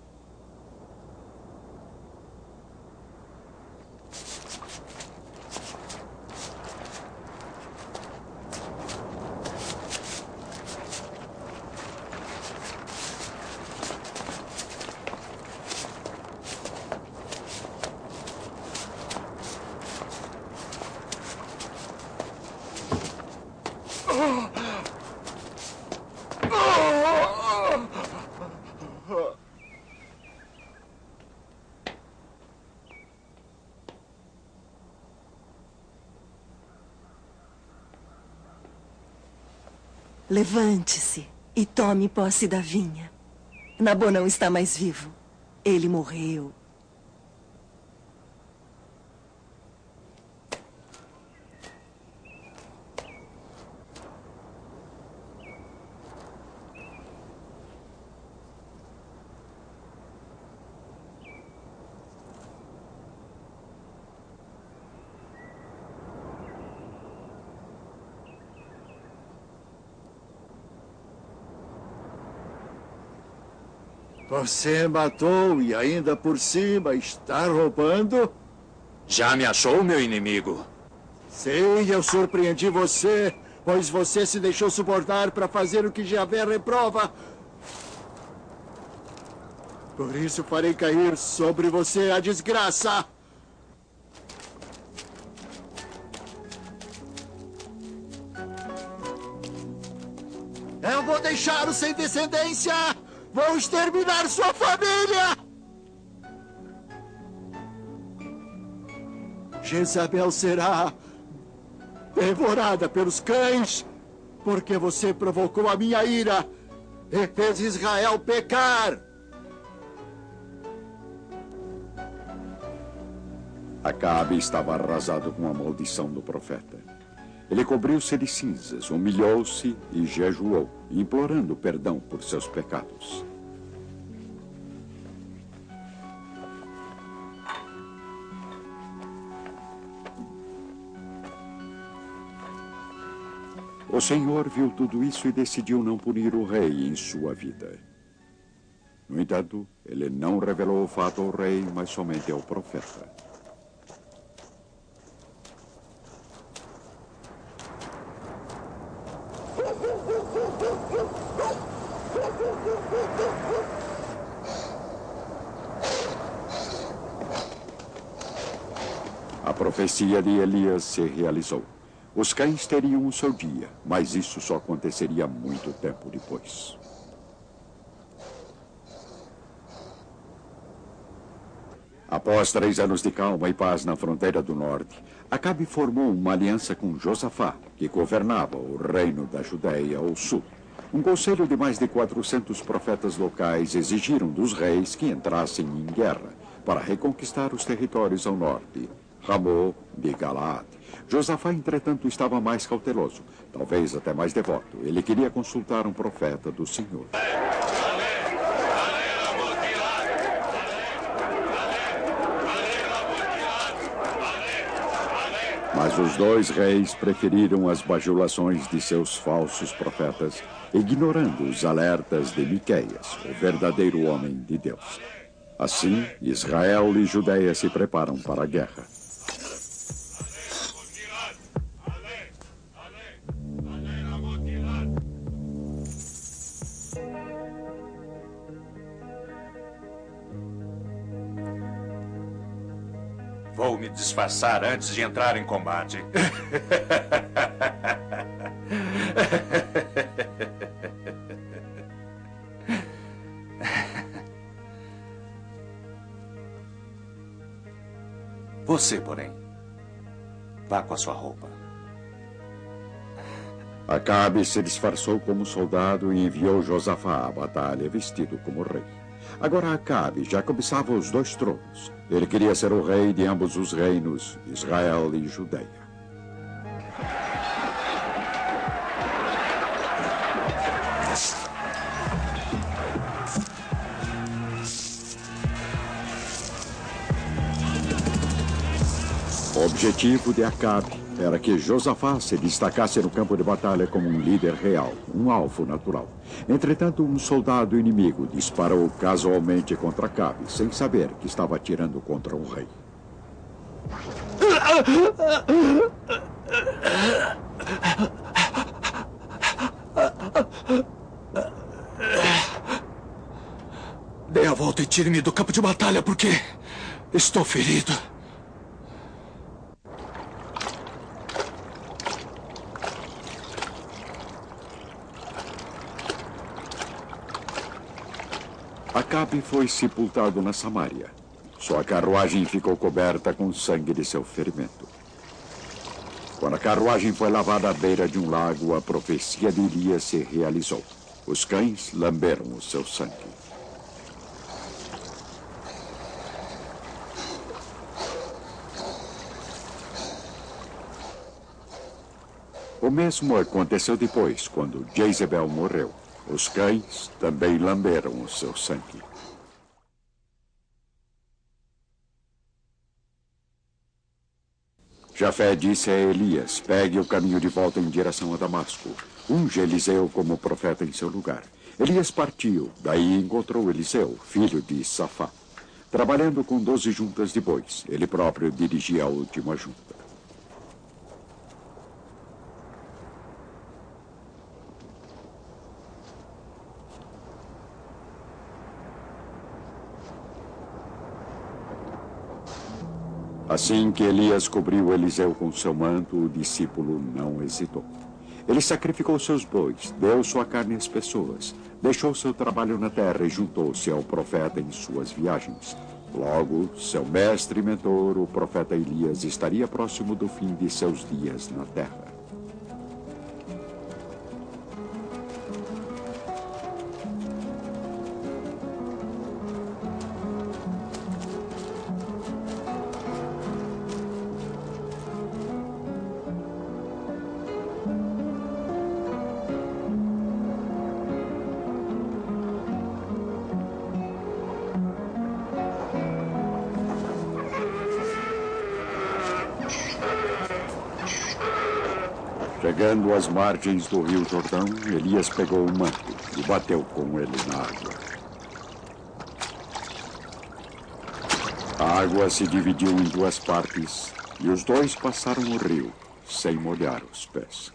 Levante-se e tome posse da vinha. Nabô não está mais vivo. Ele morreu. Você matou e ainda por cima está roubando? Já me achou, meu inimigo? Sim, eu surpreendi você, pois você se deixou subornar para fazer o que Javé reprova. Por isso farei cair sobre você a desgraça. Eu vou deixá-lo sem descendência! Vou exterminar sua família! Jezabel será devorada pelos cães, porque você provocou a minha ira e fez Israel pecar. Acabe estava arrasado com a maldição do profeta. Ele cobriu-se de cinzas, humilhou-se e jejuou, implorando perdão por seus pecados. O Senhor viu tudo isso e decidiu não punir o rei em sua vida. No entanto, ele não revelou o fato ao rei, mas somente ao profeta. A profecia de Elias se realizou. Os cães teriam o seu dia, mas isso só aconteceria muito tempo depois. Após 3 anos de calma e paz na fronteira do norte, Acabe formou uma aliança com Josafá, que governava o reino da Judéia ao sul. Um conselho de mais de 400 profetas locais exigiram dos reis que entrassem em guerra para reconquistar os territórios ao norte, Ramô de Galaad. Josafá, entretanto, estava mais cauteloso, talvez até mais devoto. Ele queria consultar um profeta do Senhor. Mas os 2 reis preferiram as bajulações de seus falsos profetas, ignorando os alertas de Miqueias, o verdadeiro homem de Deus. Assim, Israel e Judeia se preparam para a guerra. Vou me disfarçar antes de entrar em combate. Você, porém, vá com a sua roupa. Acabe se disfarçou como soldado e enviou Josafá à batalha vestido como rei. Agora Acabe já cobiçava os 2 tronos. Ele queria ser o rei de ambos os reinos, Israel e Judeia. O objetivo de Acabe era que Josafá se destacasse no campo de batalha como um líder real, um alvo natural. Entretanto, um soldado inimigo disparou casualmente contra Acabe, sem saber que estava atirando contra um rei. Dê a volta e tire-me do campo de batalha, porque estou ferido. Acabe foi sepultado na Samária. Sua carruagem ficou coberta com sangue de seu ferimento. Quando a carruagem foi lavada à beira de um lago, a profecia de Elias se realizou. Os cães lamberam o seu sangue. O mesmo aconteceu depois, quando Jezebel morreu. Os cães também lamberam o seu sangue. Jafé disse a Elias: pegue o caminho de volta em direção a Damasco. Unge Eliseu como profeta em seu lugar. Elias partiu, daí encontrou Eliseu, filho de Safá, trabalhando com 12 juntas de bois. Ele próprio dirigia a última junta. Assim que Elias cobriu Eliseu com seu manto, o discípulo não hesitou. Ele sacrificou seus bois, deu sua carne às pessoas, deixou seu trabalho na terra e juntou-se ao profeta em suas viagens. Logo, seu mestre e mentor, o profeta Elias, estaria próximo do fim de seus dias na terra. Chegando às margens do rio Jordão, Elias pegou o manto e bateu com ele na água. A água se dividiu em duas partes e os dois passaram o rio sem molhar os pés.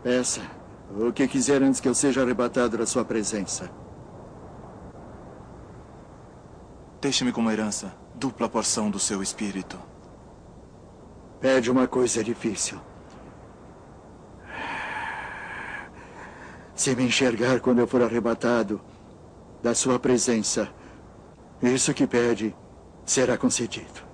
Peça o que quiser antes que eu seja arrebatado da sua presença. Deixe-me como herança dupla porção do seu espírito. Pede uma coisa difícil. Se me enxergar quando eu for arrebatado da sua presença, isso que pede será concedido.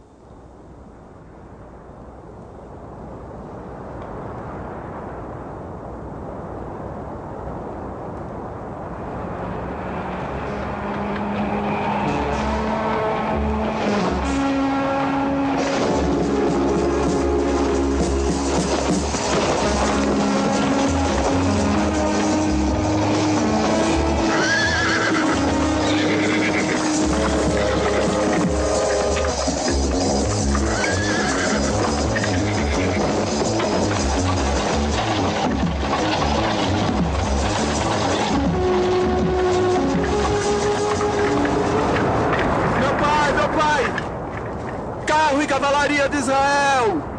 Cavalaria de Israel!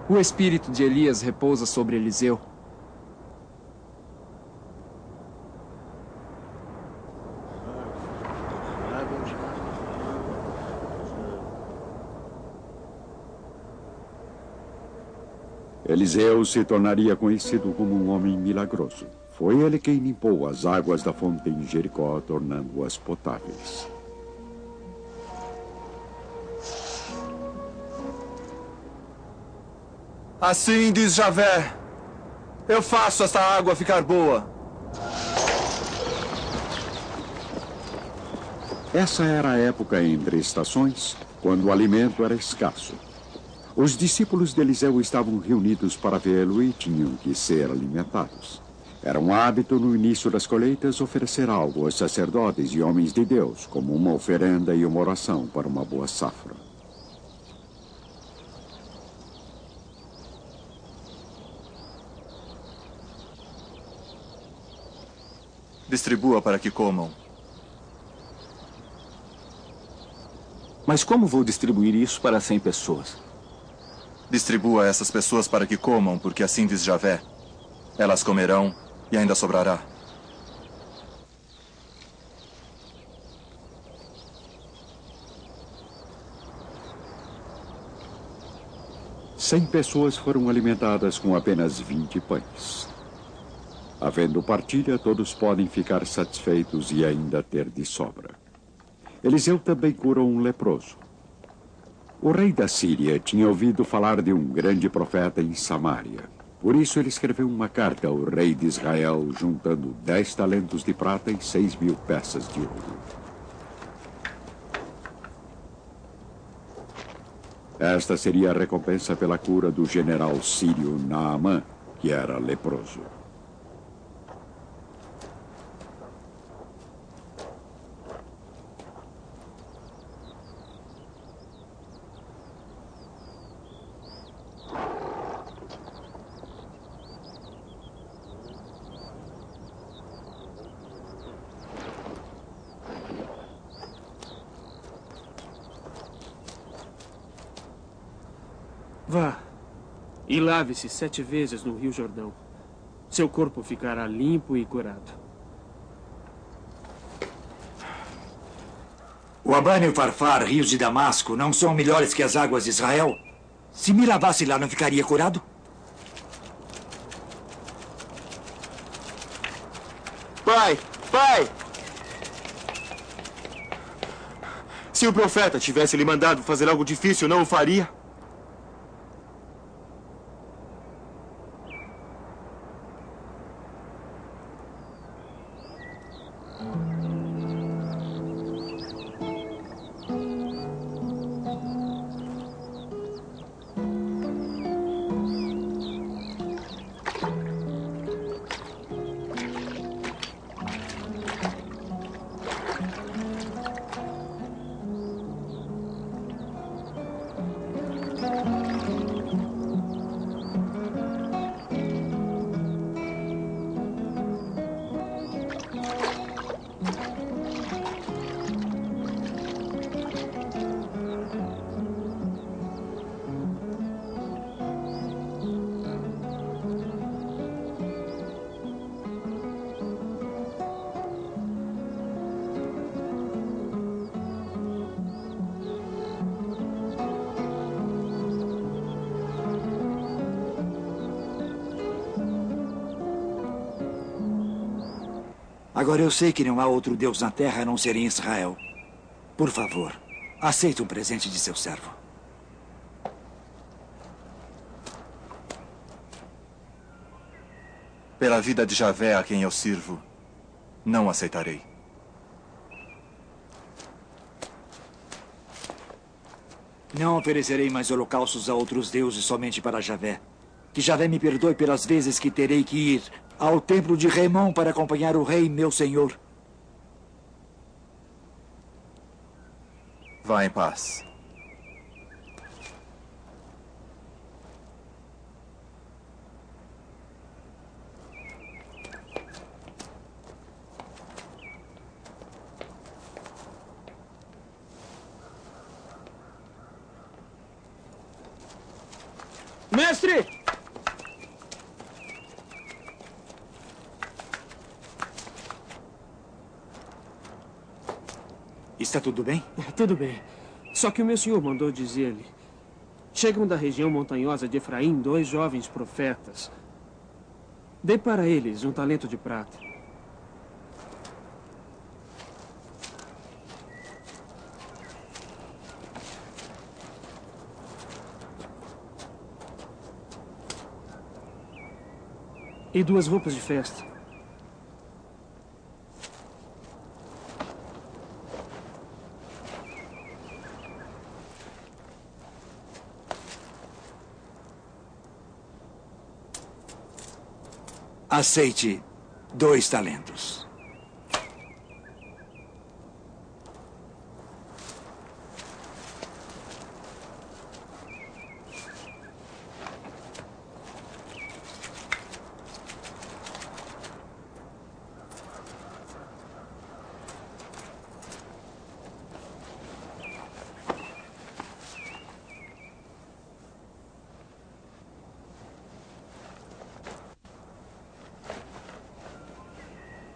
O espírito de Elias repousa sobre Eliseu. Eliseu se tornaria conhecido como um homem milagroso. Foi ele quem limpou as águas da fonte em Jericó, tornando-as potáveis. Assim diz Javé, eu faço esta água ficar boa. Essa era a época entre estações, quando o alimento era escasso. Os discípulos de Eliseu estavam reunidos para vê-lo e tinham que ser alimentados. Era um hábito no início das colheitas oferecer algo aos sacerdotes e homens de Deus, como uma oferenda e uma oração para uma boa safra. Distribua para que comam. Mas como vou distribuir isso para 100 pessoas? Distribua essas pessoas para que comam, porque assim diz Javé. Elas comerão e ainda sobrará. Cem pessoas foram alimentadas com apenas 20 pães. Havendo partilha, todos podem ficar satisfeitos e ainda ter de sobra. Eliseu também curou um leproso. O rei da Síria tinha ouvido falar de um grande profeta em Samaria. Por isso ele escreveu uma carta ao rei de Israel, juntando 10 talentos de prata e 6.000 peças de ouro. Esta seria a recompensa pela cura do general sírio Naamã, que era leproso. Vá e lave-se 7 vezes no Rio Jordão. Seu corpo ficará limpo e curado. O Abana e o Farfar, rios de Damasco, não são melhores que as águas de Israel? Se me lavasse lá, não ficaria curado? Pai! Pai! Se o profeta tivesse lhe mandado fazer algo difícil, não o faria? Agora eu sei que não há outro Deus na terra a não ser em Israel. Por favor, aceite um presente de seu servo. Pela vida de Javé a quem eu sirvo, não aceitarei. Não oferecerei mais holocaustos a outros deuses somente para Javé. Que Javé me perdoe pelas vezes que terei que ir ao templo de Remon para acompanhar o rei, meu senhor. Vá em paz. Mestre! Está tudo bem? Tudo bem. Só que o meu senhor mandou dizer-lhe. Chegam da região montanhosa de Efraim 2 jovens profetas. Dê para eles um talento de prata. E 2 roupas de festa. Aceite 2 talentos.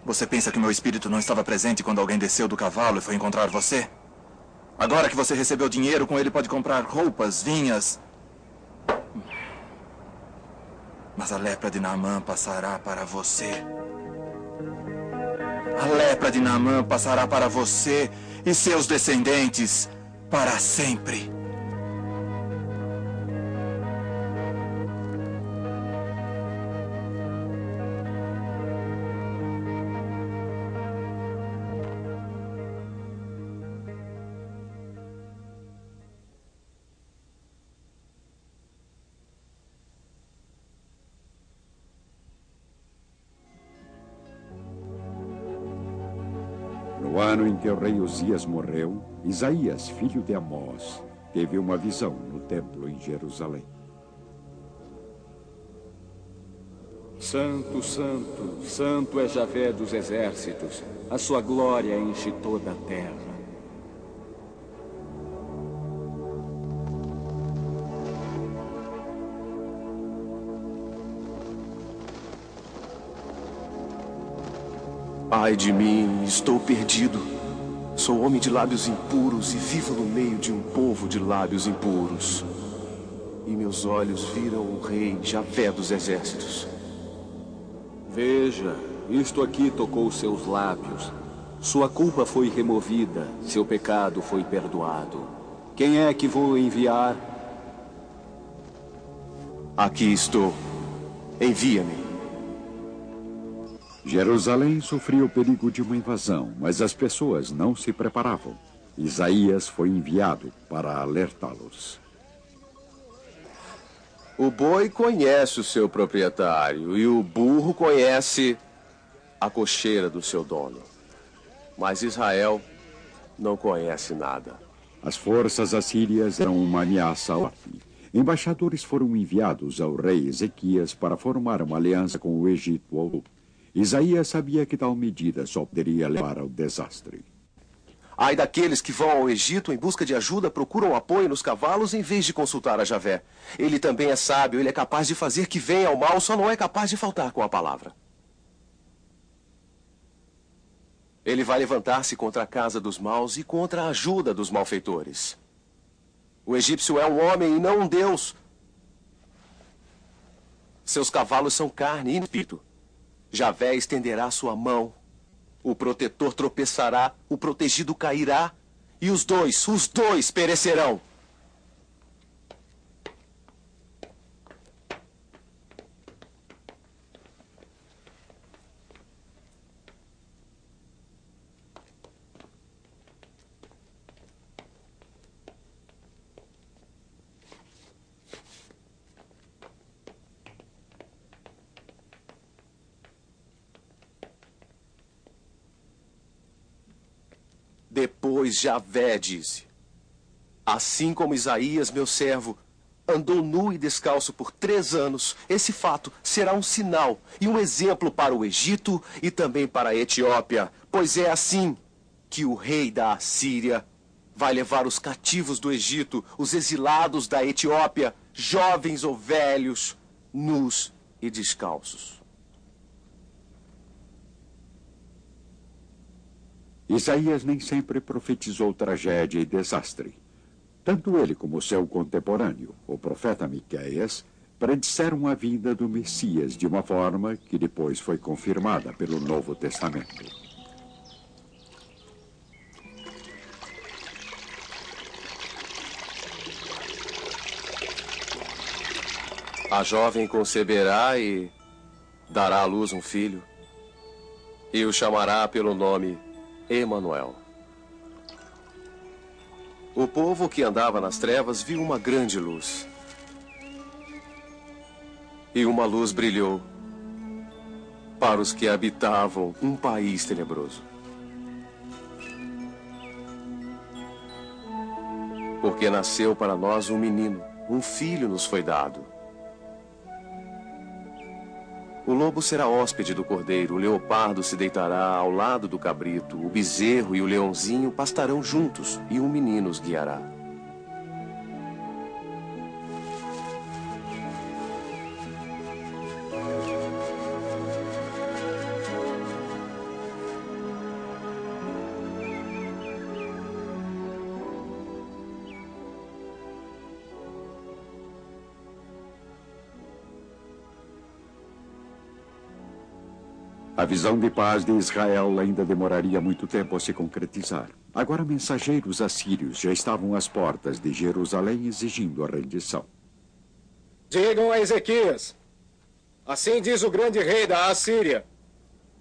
Você pensa que meu espírito não estava presente quando alguém desceu do cavalo e foi encontrar você? Agora que você recebeu dinheiro, com ele pode comprar roupas, vinhas. Mas a lepra de Naamã passará para você. A lepra de Naamã passará para você e seus descendentes para sempre. No ano em que o rei Uzias morreu, Isaías, filho de Amós, teve uma visão no templo em Jerusalém. Santo, santo, santo é Javé dos exércitos. A sua glória enche toda a terra. Ai de mim, estou perdido. Sou homem de lábios impuros e vivo no meio de um povo de lábios impuros. E meus olhos viram o rei Javé dos exércitos. Veja, isto aqui tocou seus lábios. Sua culpa foi removida, seu pecado foi perdoado. Quem é que vou enviar? Aqui estou. Envia-me. Jerusalém sofria o perigo de uma invasão, mas as pessoas não se preparavam. Isaías foi enviado para alertá-los. O boi conhece o seu proprietário e o burro conhece a cocheira do seu dono. Mas Israel não conhece nada. As forças assírias eram uma ameaça ao rei. Embaixadores foram enviados ao rei Ezequias para formar uma aliança com o Egito. Isaías sabia que tal medida só poderia levar ao desastre. Ai daqueles que vão ao Egito em busca de ajuda, procuram apoio nos cavalos em vez de consultar a Javé. Ele também é sábio, ele é capaz de fazer que venha ao mal, só não é capaz de faltar com a palavra. Ele vai levantar-se contra a casa dos maus e contra a ajuda dos malfeitores. O egípcio é um homem e não um deus. Seus cavalos são carne e espírito. Javé estenderá sua mão, o protetor tropeçará, o protegido cairá, e os dois perecerão. Depois Javé disse: assim como Isaías, meu servo, andou nu e descalço por 3 anos, esse fato será um sinal e um exemplo para o Egito e também para a Etiópia, pois é assim que o rei da Assíria vai levar os cativos do Egito, os exilados da Etiópia jovens ou velhos, nus e descalços. Isaías nem sempre profetizou tragédia e desastre. Tanto ele como seu contemporâneo, o profeta Miqueias, predisseram a vinda do Messias de uma forma que depois foi confirmada pelo Novo Testamento. A jovem conceberá e dará à luz um filho, e o chamará pelo nome Emanuel. O povo que andava nas trevas viu uma grande luz. E uma luz brilhou para os que habitavam um país tenebroso. Porque nasceu para nós um menino, um filho nos foi dado. O lobo será hóspede do cordeiro, o leopardo se deitará ao lado do cabrito, o bezerro e o leãozinho pastarão juntos, e um menino os guiará. A visão de paz de Israel ainda demoraria muito tempo a se concretizar. Agora mensageiros assírios já estavam às portas de Jerusalém exigindo a rendição. Digam a Ezequias, assim diz o grande rei da Assíria,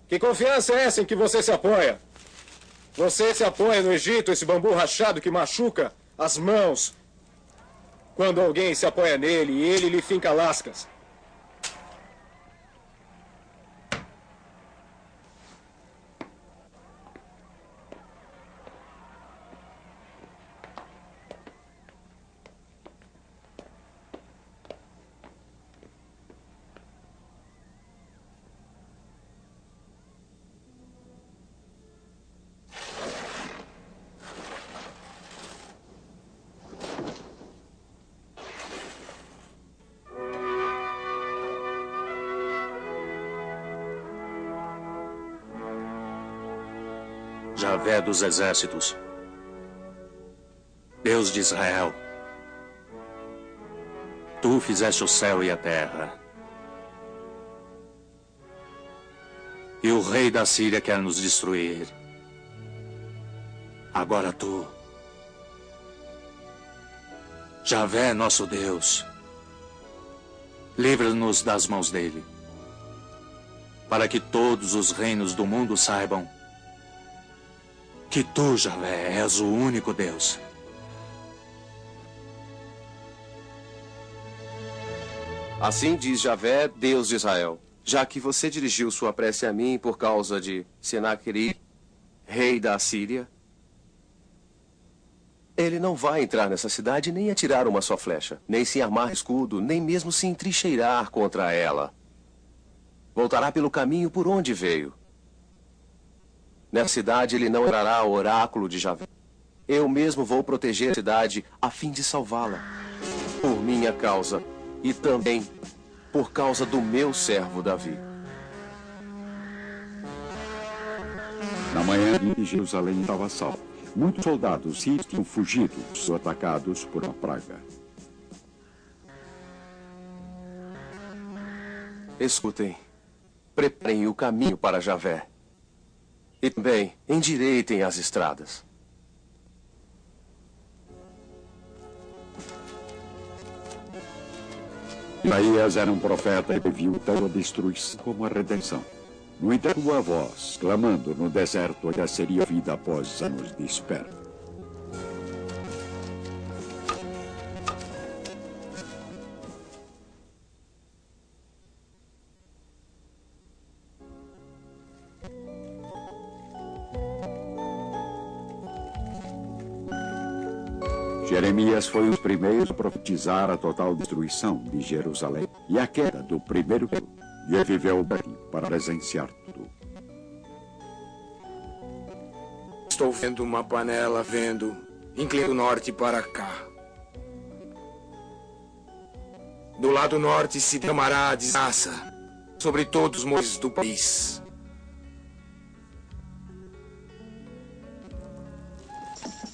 que confiança é essa em que você se apoia? Você se apoia no Egito, esse bambu rachado que machuca as mãos, quando alguém se apoia nele e ele lhe finca lascas. Javé dos exércitos, Deus de Israel, tu fizeste o céu e a terra. E o rei da Síria quer nos destruir. Agora tu, Javé, nosso Deus, livra-nos das mãos dele, para que todos os reinos do mundo saibam que tu, Javé, és o único Deus. Assim diz Javé, Deus de Israel, já que você dirigiu sua prece a mim por causa de Senaquerib, rei da Assíria, ele não vai entrar nessa cidade nem atirar uma só flecha, nem se armar escudo, nem mesmo se entrincheirar contra ela. Voltará pelo caminho por onde veio. Nessa cidade ele não entrará ao oráculo de Javé. Eu mesmo vou proteger a cidade a fim de salvá-la. Por minha causa e também por causa do meu servo Davi. Na manhã de Jerusalém estava salvo. Muitos soldados sírios tinham fugido, atacados por uma praga. Escutem, preparem o caminho para Javé. E também endireitem as estradas. Isaías era um profeta e viu tanto a destruição como a redenção. No entanto, a voz, clamando no deserto, já seria ouvida após anos de espera. Jeremias foi um dos primeiros a profetizar a total destruição de Jerusalém e a queda do primeiro templo, e ele viveu bem para presenciar tudo. Estou vendo uma panela, inclina o norte para cá. Do lado norte se derramará a desgraça sobre todos os moradores do país.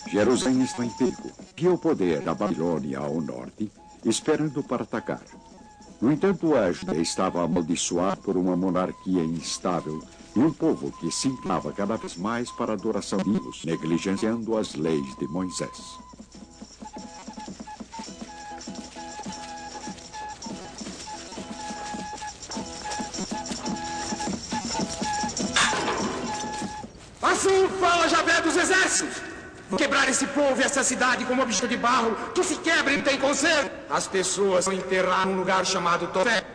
Jerusalém está em perigo. Que o poder da Babilônia ao norte, esperando para atacar. No entanto, a Judéia estava amaldiçoada por uma monarquia instável e um povo que se inclinava cada vez mais para a adoração de Deus, negligenciando as leis de Moisés. Assim fala Javé dos exércitos! Vou quebrar esse povo e essa cidade como objeto de barro que se quebra e não tem conserto. As pessoas vão enterrar num lugar chamado Tofé,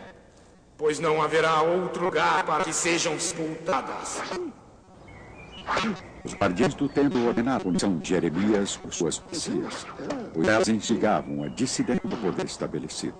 pois não haverá outro lugar para que sejam sepultadas. Os guardiões do templo ordenaram a punição de Jeremias por suas profecias, pois elas instigavam a dissidência do poder estabelecido.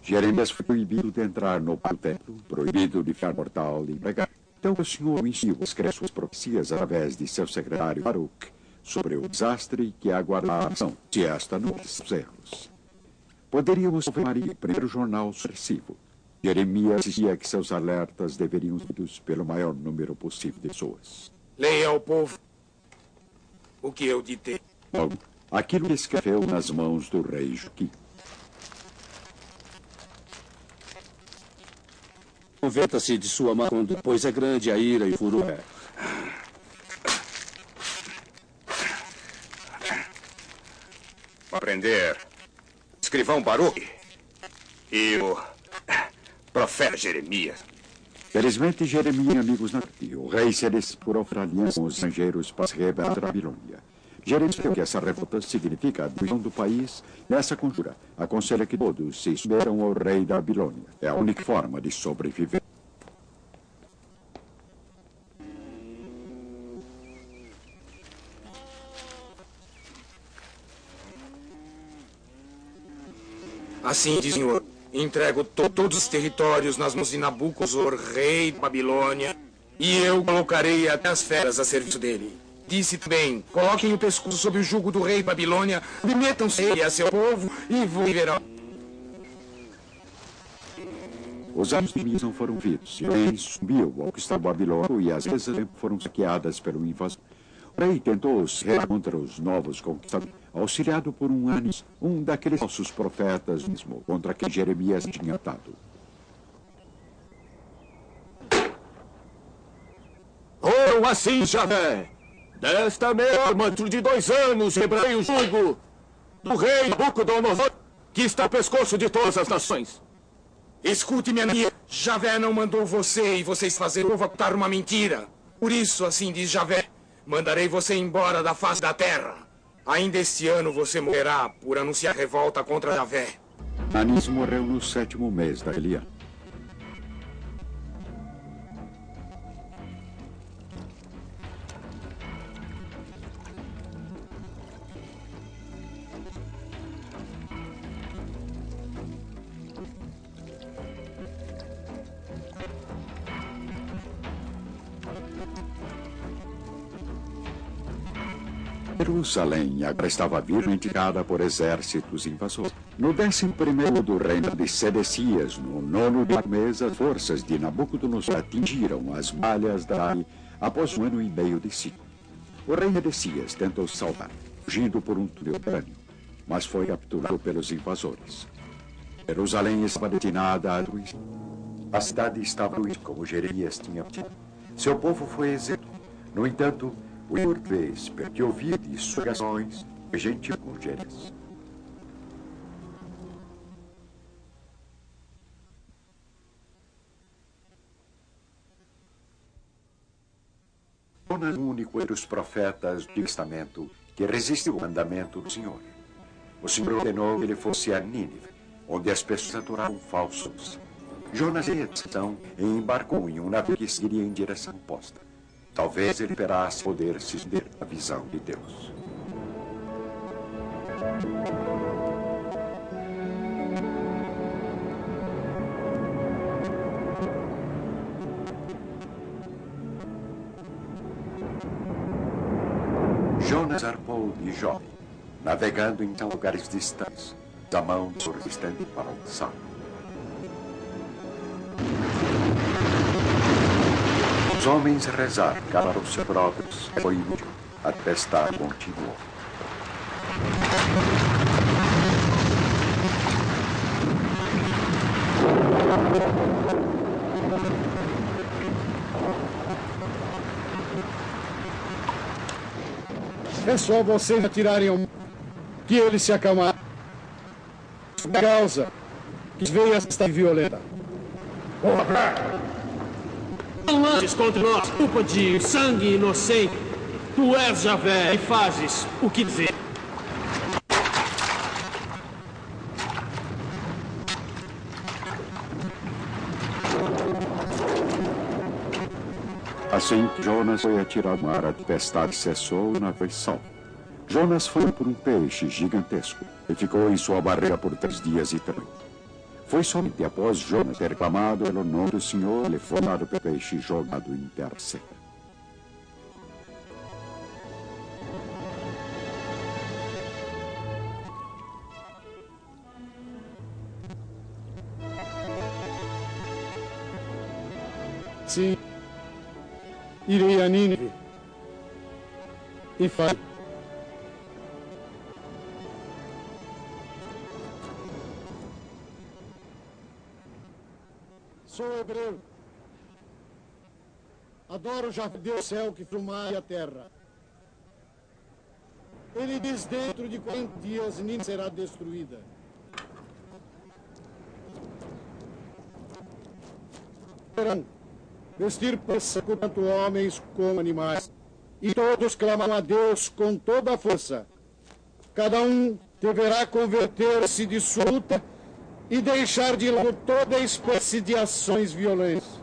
Jeremias foi proibido de entrar no templo, proibido de ficar mortal e pregar. Então o Senhor o enchiu a escrever suas profecias através de seu secretário Baruch sobre o desastre que aguardava a nação, se esta não os erros. Poderíamos ver Maria, primeiro jornal sucessivo. Jeremias dizia que seus alertas deveriam ser lidos pelo maior número possível de pessoas. Leia ao povo o que eu ditei. Logo, aquilo que escreveu nas mãos do rei Joaquim. Converta-se de sua má conduta, pois é grande a ira e o furor. Aprender escrivão Baruch e o profeta Jeremias. Felizmente, Jeremias e amigos na corte. O rei se decidiu por oferecer aliança com os estrangeiros para se rebelar contra a Babilônia. Jeremias viu que essa revolta significa a divisão do país. Nessa conjura, aconselha que todos se submetam ao rei da Babilônia. É a única forma de sobreviver. Assim diz o Senhor, entrego todos os territórios nas mãos de Nabucodonosor, rei da Babilônia, e eu colocarei até as feras a serviço dele. Disse também, coloquem o pescoço sob o jugo do rei da Babilônia, submetam-se ele a seu povo e viverão. Os anos de Jeremias não foram vidos. E o rei subiu ao que estava Babilônia e as mesas foram saqueadas pelo invasor. O rei tentou se rebelar contra os novos conquistadores, auxiliado por Anis, um daqueles falsos profetas mesmo, contra quem Jeremias tinha lutado. Ou assim, Javé, desta meia arma de 2 anos quebrei o jugo do rei Nabucodonosor, que está no pescoço de todas as nações. Escute, minha amiga, Javé não mandou você e vocês fazer o povo contar uma mentira. Por isso, assim diz Javé, mandarei você embora da face da terra. Ainda este ano você morrerá por anunciar revolta contra Javé. Anis morreu no 7º mês daquele ano. Jerusalém agora estava virtualmente cercada por exércitos invasores. No 11º do reino de Sedecias, no 9º mês, as forças de Nabucodonosor atingiram as muralhas da cidade após 1 ano e meio de ciclo. O rei Sedecias tentou salvar, fugindo por um túnel subterrâneo, mas foi capturado pelos invasores. Jerusalém estava destinada a destruir. A cidade estava ruída, como Jeremias tinha dito. Seu povo foi exilado. No entanto, o Senhor fez para que ouvir de suas ações foi gentil com Jeremias. Jonas, o único entre os profetas do Antigo Testamento que resistiu ao mandamento do Senhor. O Senhor ordenou que ele fosse a Nínive, onde as pessoas adoravam falsos. Jonas teve a decisão e embarcou em um navio que seguiria em direção oposta. Talvez ele esperasse poder se esconder da visão de Deus. Jonas zarpou de Jope, navegando em lugares distantes, a mão resistente para alçar. Os homens rezaram para os seus próprios, foi inútil. A tempestade continuou. É só vocês atirarem ao que ele se acalmar. A causa que veio esta violenta. Não lances contra nós culpa de sangue inocente. Tu és Javé e fazes o que dizer. Assim que Jonas foi atirado no mar, a tempestade cessou e na foi salvo. Jonas foi por um peixe gigantesco e ficou em sua barriga por 3 dias e 3 noites. Foi somente após Jonas ter clamado pelo nome do Senhor, ele foi dado pelo peixe jogado em terra seca. Sim, irei a Nínive e farei. Sou hebreu. Adoro já Deus o céu que o mar e a terra. Ele diz: dentro de 40 dias Nínive será destruída. Vestir pâssego tanto homens como animais. E todos clamam a Deus com toda a força. Cada um deverá converter-se de sua luta e deixar de lado toda espécie de ações violentas.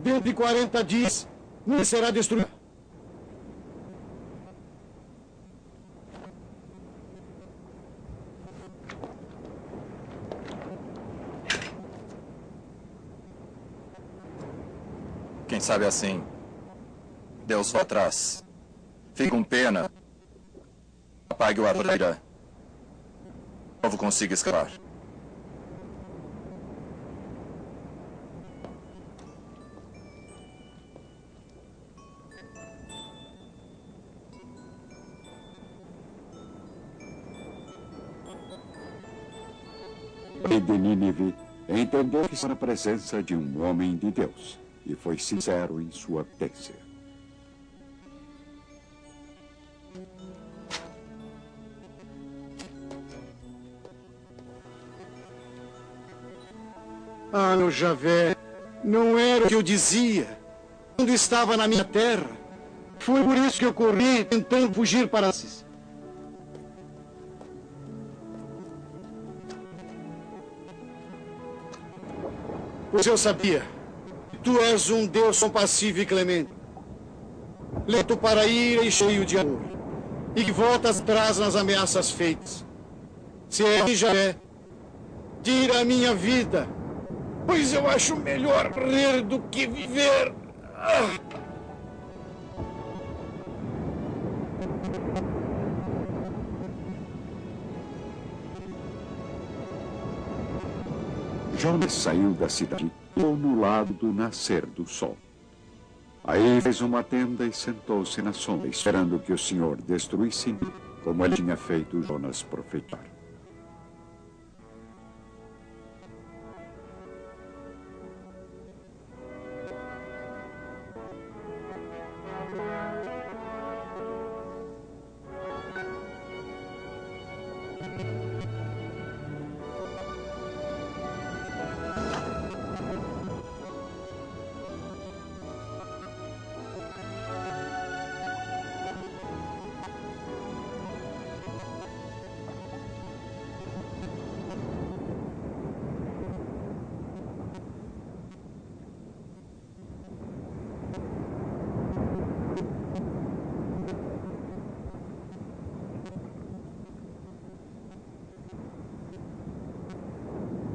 Dentro de 40 dias, não será destruída. Quem sabe assim, Deus vá atrás. Fique com pena. Apague o arreira. O povo consiga escapar. O rei de Nínive entendeu que estava na presença de um homem de Deus e foi sincero em sua tese. Ah, meu Javé, não era o que eu dizia quando estava na minha terra. Foi por isso que eu corri tentando fugir para Assis. Pois eu sabia que tu és um Deus compassivo e clemente, lento para a ira e cheio de amor, e que voltas atrás nas ameaças feitas. Se é que já é, tira a minha vida, pois eu acho melhor morrer do que viver. Jonas saiu da cidade e ficou no lado do nascer do sol. Aí fez uma tenda e sentou-se na sombra, esperando que o Senhor destruísse, como ele tinha feito Jonas profetizar.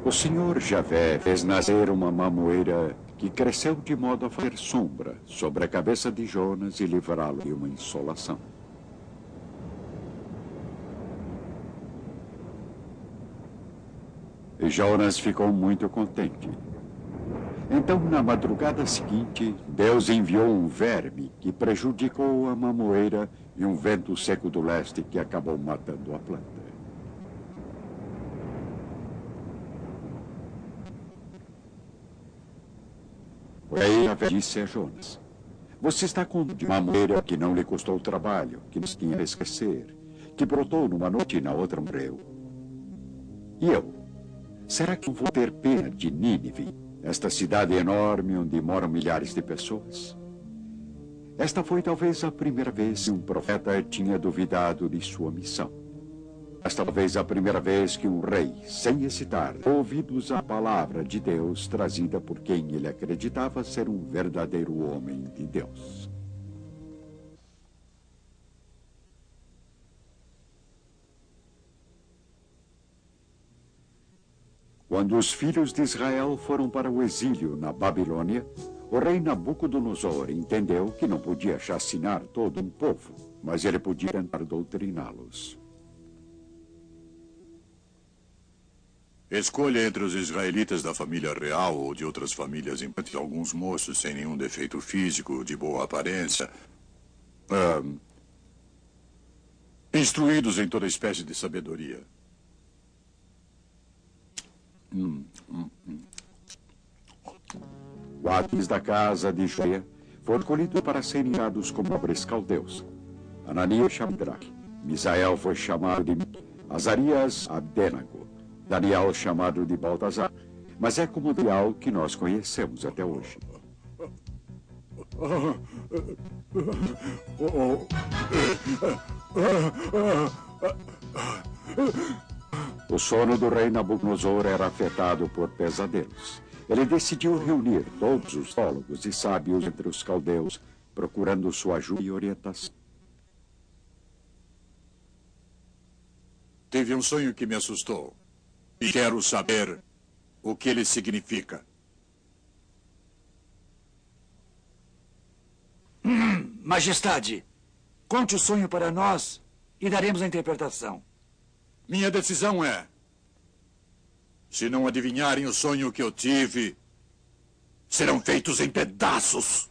O Senhor Javé fez nascer uma mamoeira que cresceu de modo a fazer sombra sobre a cabeça de Jonas e livrá-lo de uma insolação. E Jonas ficou muito contente. Então, na madrugada seguinte, Deus enviou um verme que prejudicou a mamoeira e um vento seco do leste que acabou matando a planta. Aí Javé disse a Jonas: você está com uma mamoeira que não lhe custou trabalho, que nos tinha a esquecer, que brotou numa noite e na outra morreu. E eu? Será que não vou ter pena de Nínive, esta cidade enorme onde moram milhares de pessoas? Esta foi talvez a primeira vez que um profeta tinha duvidado de sua missão. Esta talvez a primeira vez que um rei, sem hesitar, deu ouvidos à palavra de Deus trazida por quem ele acreditava ser um verdadeiro homem de Deus. Quando os filhos de Israel foram para o exílio na Babilônia, o rei Nabucodonosor entendeu que não podia chacinar todo um povo, mas ele podia tentar doutriná-los. Escolha entre os israelitas da família real ou de outras famílias importantes alguns moços sem nenhum defeito físico, de boa aparência, instruídos em toda espécie de sabedoria. Guardas da casa de Joia foram escolhidos para serem dados como nobres caldeus. Ananias Shadraque, Misael foi chamado de Azarias Abdenago, Daniel chamado de Baltazar, mas é como Daniel que nós conhecemos até hoje. O sono do rei Nabucodonosor era afetado por pesadelos. Ele decidiu reunir todos os teólogos e sábios entre os caldeus, procurando sua ajuda e orientação. Tive um sonho que me assustou. E quero saber o que ele significa. Majestade, conte o sonho para nós e daremos a interpretação. Minha decisão é: se não adivinharem o sonho que eu tive, serão feitos em pedaços.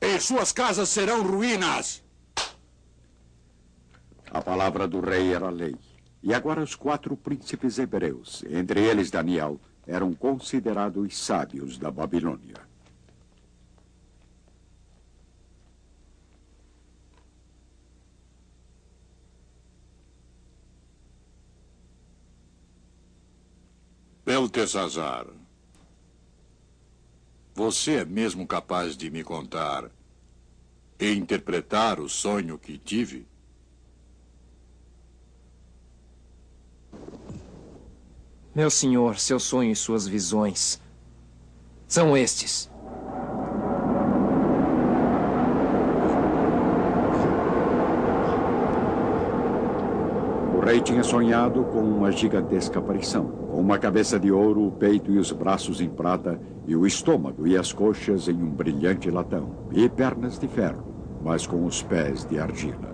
E suas casas serão ruínas. A palavra do rei era lei. E agora os 4 príncipes hebreus, entre eles Daniel, eram considerados sábios da Babilônia. Beltesazar, você é mesmo capaz de me contar e interpretar o sonho que tive? Meu senhor, seu sonho e suas visões são estes. O rei tinha sonhado com uma gigantesca aparição, com uma cabeça de ouro, o peito e os braços em prata, e o estômago e as coxas em um brilhante latão, e pernas de ferro, mas com os pés de argila.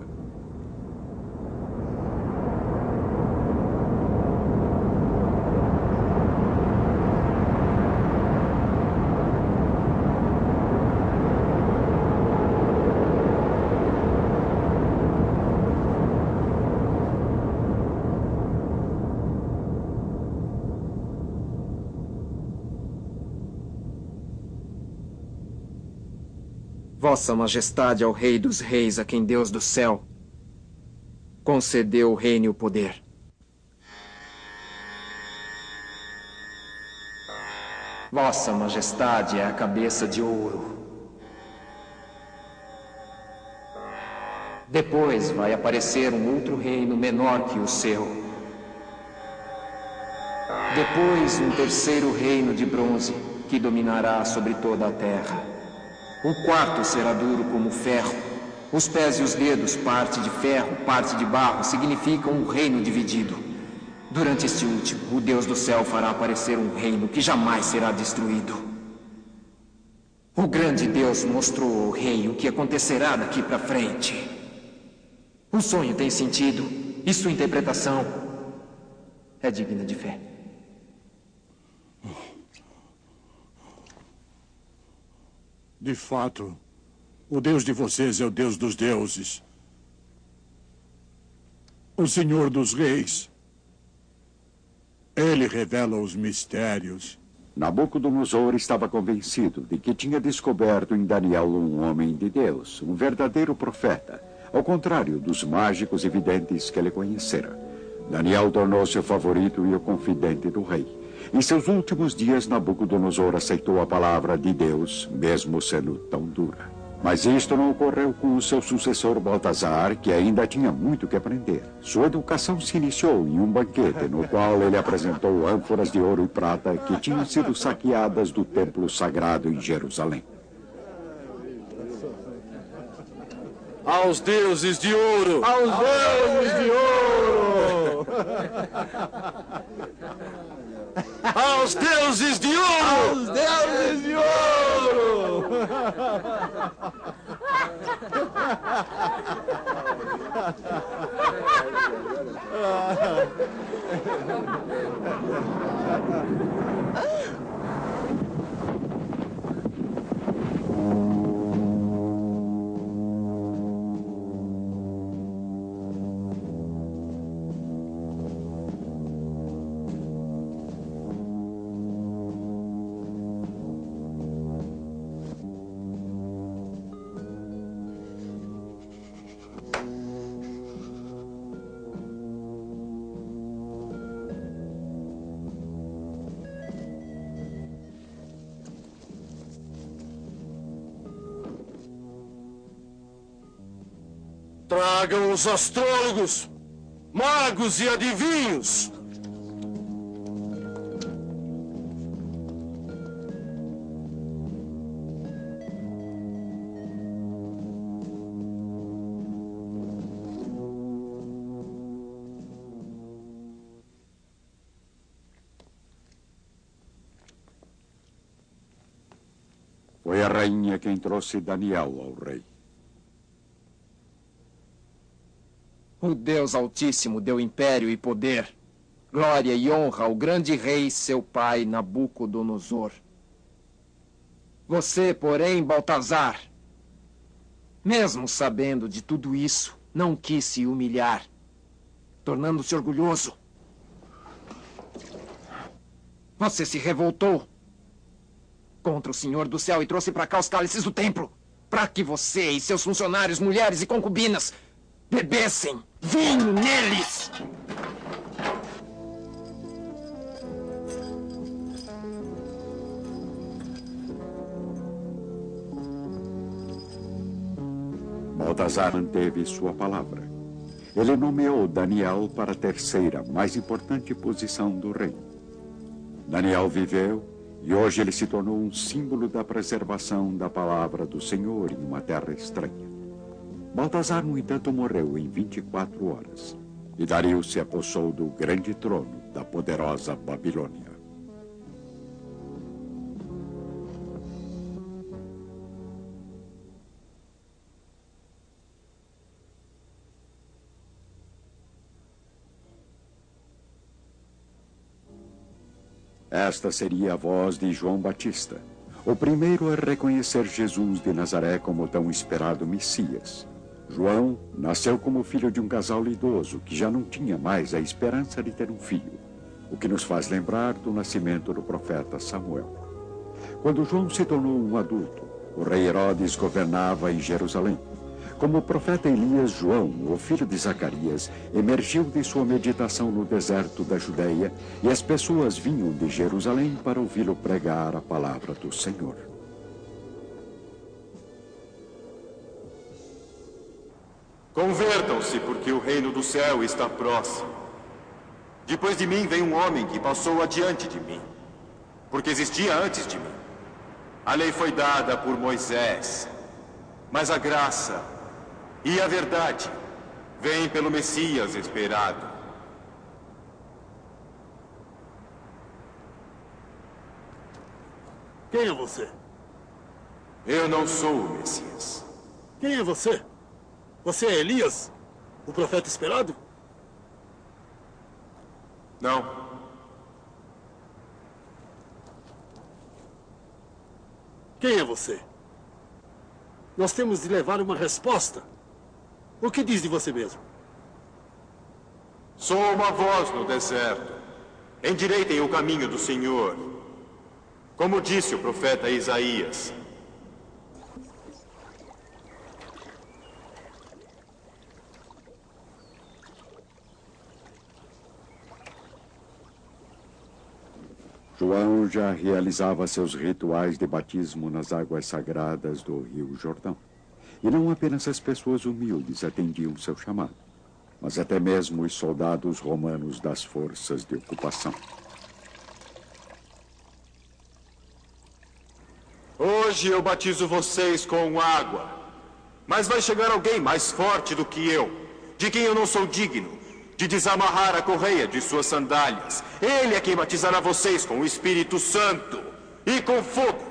Vossa Majestade ao Rei dos Reis, a quem Deus do céu concedeu o reino e o poder. Vossa Majestade é a cabeça de ouro. Depois vai aparecer um outro reino menor que o seu. Depois um terceiro reino de bronze que dominará sobre toda a terra. O quarto será duro como ferro Os pés e os dedos, parte de ferro, parte de barro, significam um reino dividido. Durante este último, o Deus do céu fará aparecer um reino que jamais será destruído. O grande Deus mostrou ao rei o que acontecerá daqui para frente. O sonho tem sentido e sua interpretação é digna de fé. De fato, o Deus de vocês é o Deus dos deuses. O Senhor dos reis. Ele revela os mistérios. Nabucodonosor estava convencido de que tinha descoberto em Daniel um homem de Deus, um verdadeiro profeta, ao contrário dos mágicos e videntes que ele conhecera. Daniel tornou-se o favorito e o confidente do rei. Em seus últimos dias, Nabucodonosor aceitou a palavra de Deus, mesmo sendo tão dura. Mas isto não ocorreu com o seu sucessor Baltazar, que ainda tinha muito que aprender. Sua educação se iniciou em um banquete, no qual ele apresentou ânforas de ouro e prata que tinham sido saqueadas do templo sagrado em Jerusalém. Aos deuses de ouro! Aos deuses de ouro! Aos deuses de ouro! Aos deuses de ouro! Tragam os astrólogos, magos e adivinhos. Foi a rainha quem trouxe Daniel ao rei. O Deus Altíssimo deu império e poder, glória e honra ao grande rei, seu pai, Nabucodonosor. Você, porém, Baltazar, mesmo sabendo de tudo isso, não quis se humilhar, tornando-se orgulhoso. Você se revoltou contra o Senhor do Céu e trouxe para cá os cálices do templo, para que você e seus funcionários, mulheres e concubinas, bebessem vinho neles. Baltazar manteve sua palavra. Ele nomeou Daniel para a terceira, mais importante posição do reino. Daniel viveu e hoje ele se tornou um símbolo da preservação da palavra do Senhor em uma terra estranha. Baltazar, no entanto, morreu em 24 horas. E Dario se apossou do grande trono da poderosa Babilônia. Esta seria a voz de João Batista, o primeiro a reconhecer Jesus de Nazaré como o tão esperado Messias. João nasceu como filho de um casal idoso que já não tinha mais a esperança de ter um filho, o que nos faz lembrar do nascimento do profeta Samuel. Quando João se tornou um adulto, o rei Herodes governava em Jerusalém. Como o profeta Elias, João, o filho de Zacarias, emergiu de sua meditação no deserto da Judeia e as pessoas vinham de Jerusalém para ouvi-lo pregar a palavra do Senhor. Convertam-se, porque o reino do céu está próximo. Depois de mim vem um homem que passou adiante de mim, porque existia antes de mim. A lei foi dada por Moisés, mas a graça e a verdade vêm pelo Messias esperado. Quem é você? Eu não sou o Messias. Quem é você? Você é Elias, o profeta esperado? Não. Quem é você? Nós temos de levar uma resposta. O que diz de você mesmo? Sou uma voz no deserto. Endireitem o caminho do Senhor. Como disse o profeta Isaías. João já realizava seus rituais de batismo nas águas sagradas do Rio Jordão. E não apenas as pessoas humildes atendiam seu chamado, mas até mesmo os soldados romanos das forças de ocupação. Hoje eu batizo vocês com água, mas vai chegar alguém mais forte do que eu, de quem eu não sou digno de desamarrar a correia de suas sandálias. Ele é quem batizará vocês com o Espírito Santo e com fogo.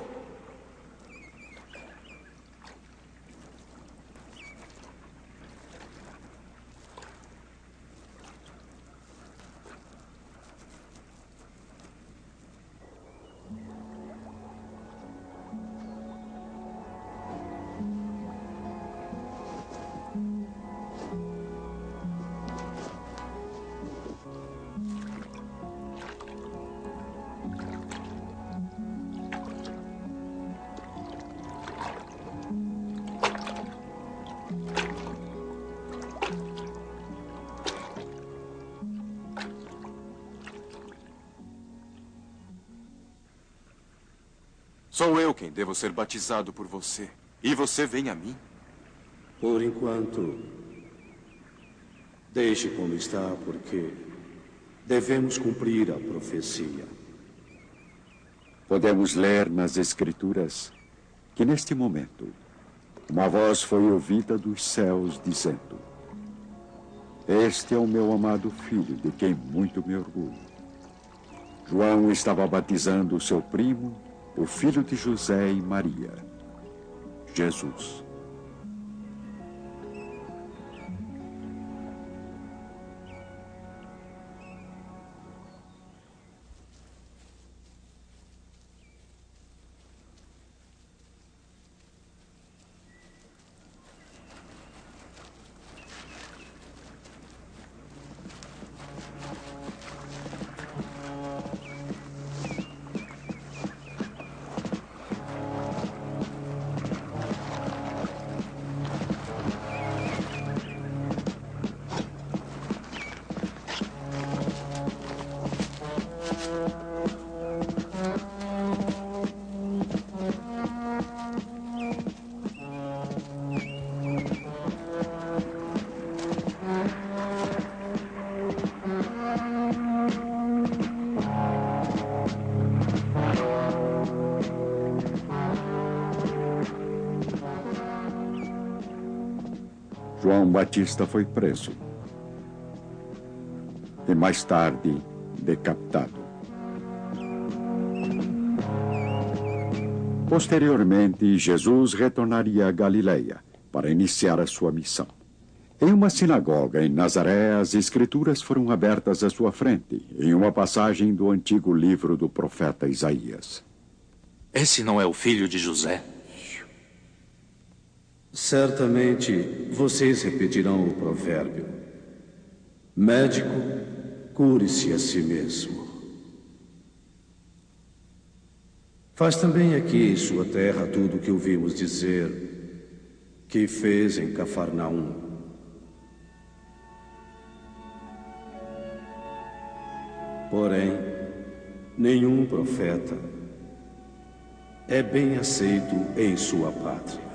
Sou eu quem devo ser batizado por você. E você vem a mim? Por enquanto, deixe como está, porque devemos cumprir a profecia. Podemos ler nas Escrituras que, neste momento, uma voz foi ouvida dos céus dizendo: Este é o meu amado filho, de quem muito me orgulho. João estava batizando o seu primo, o filho de José e Maria, Jesus. João Batista foi preso e mais tarde decapitado. Posteriormente, Jesus retornaria a Galileia para iniciar a sua missão. Em uma sinagoga em Nazaré, as Escrituras foram abertas à sua frente, em uma passagem do antigo livro do profeta Isaías. Esse não é o filho de José? Certamente vocês repetirão o provérbio: médico, cure-se a si mesmo. Faz também aqui em sua terra tudo o que ouvimos dizer que fez em Cafarnaum. Porém, nenhum profeta é bem aceito em sua pátria.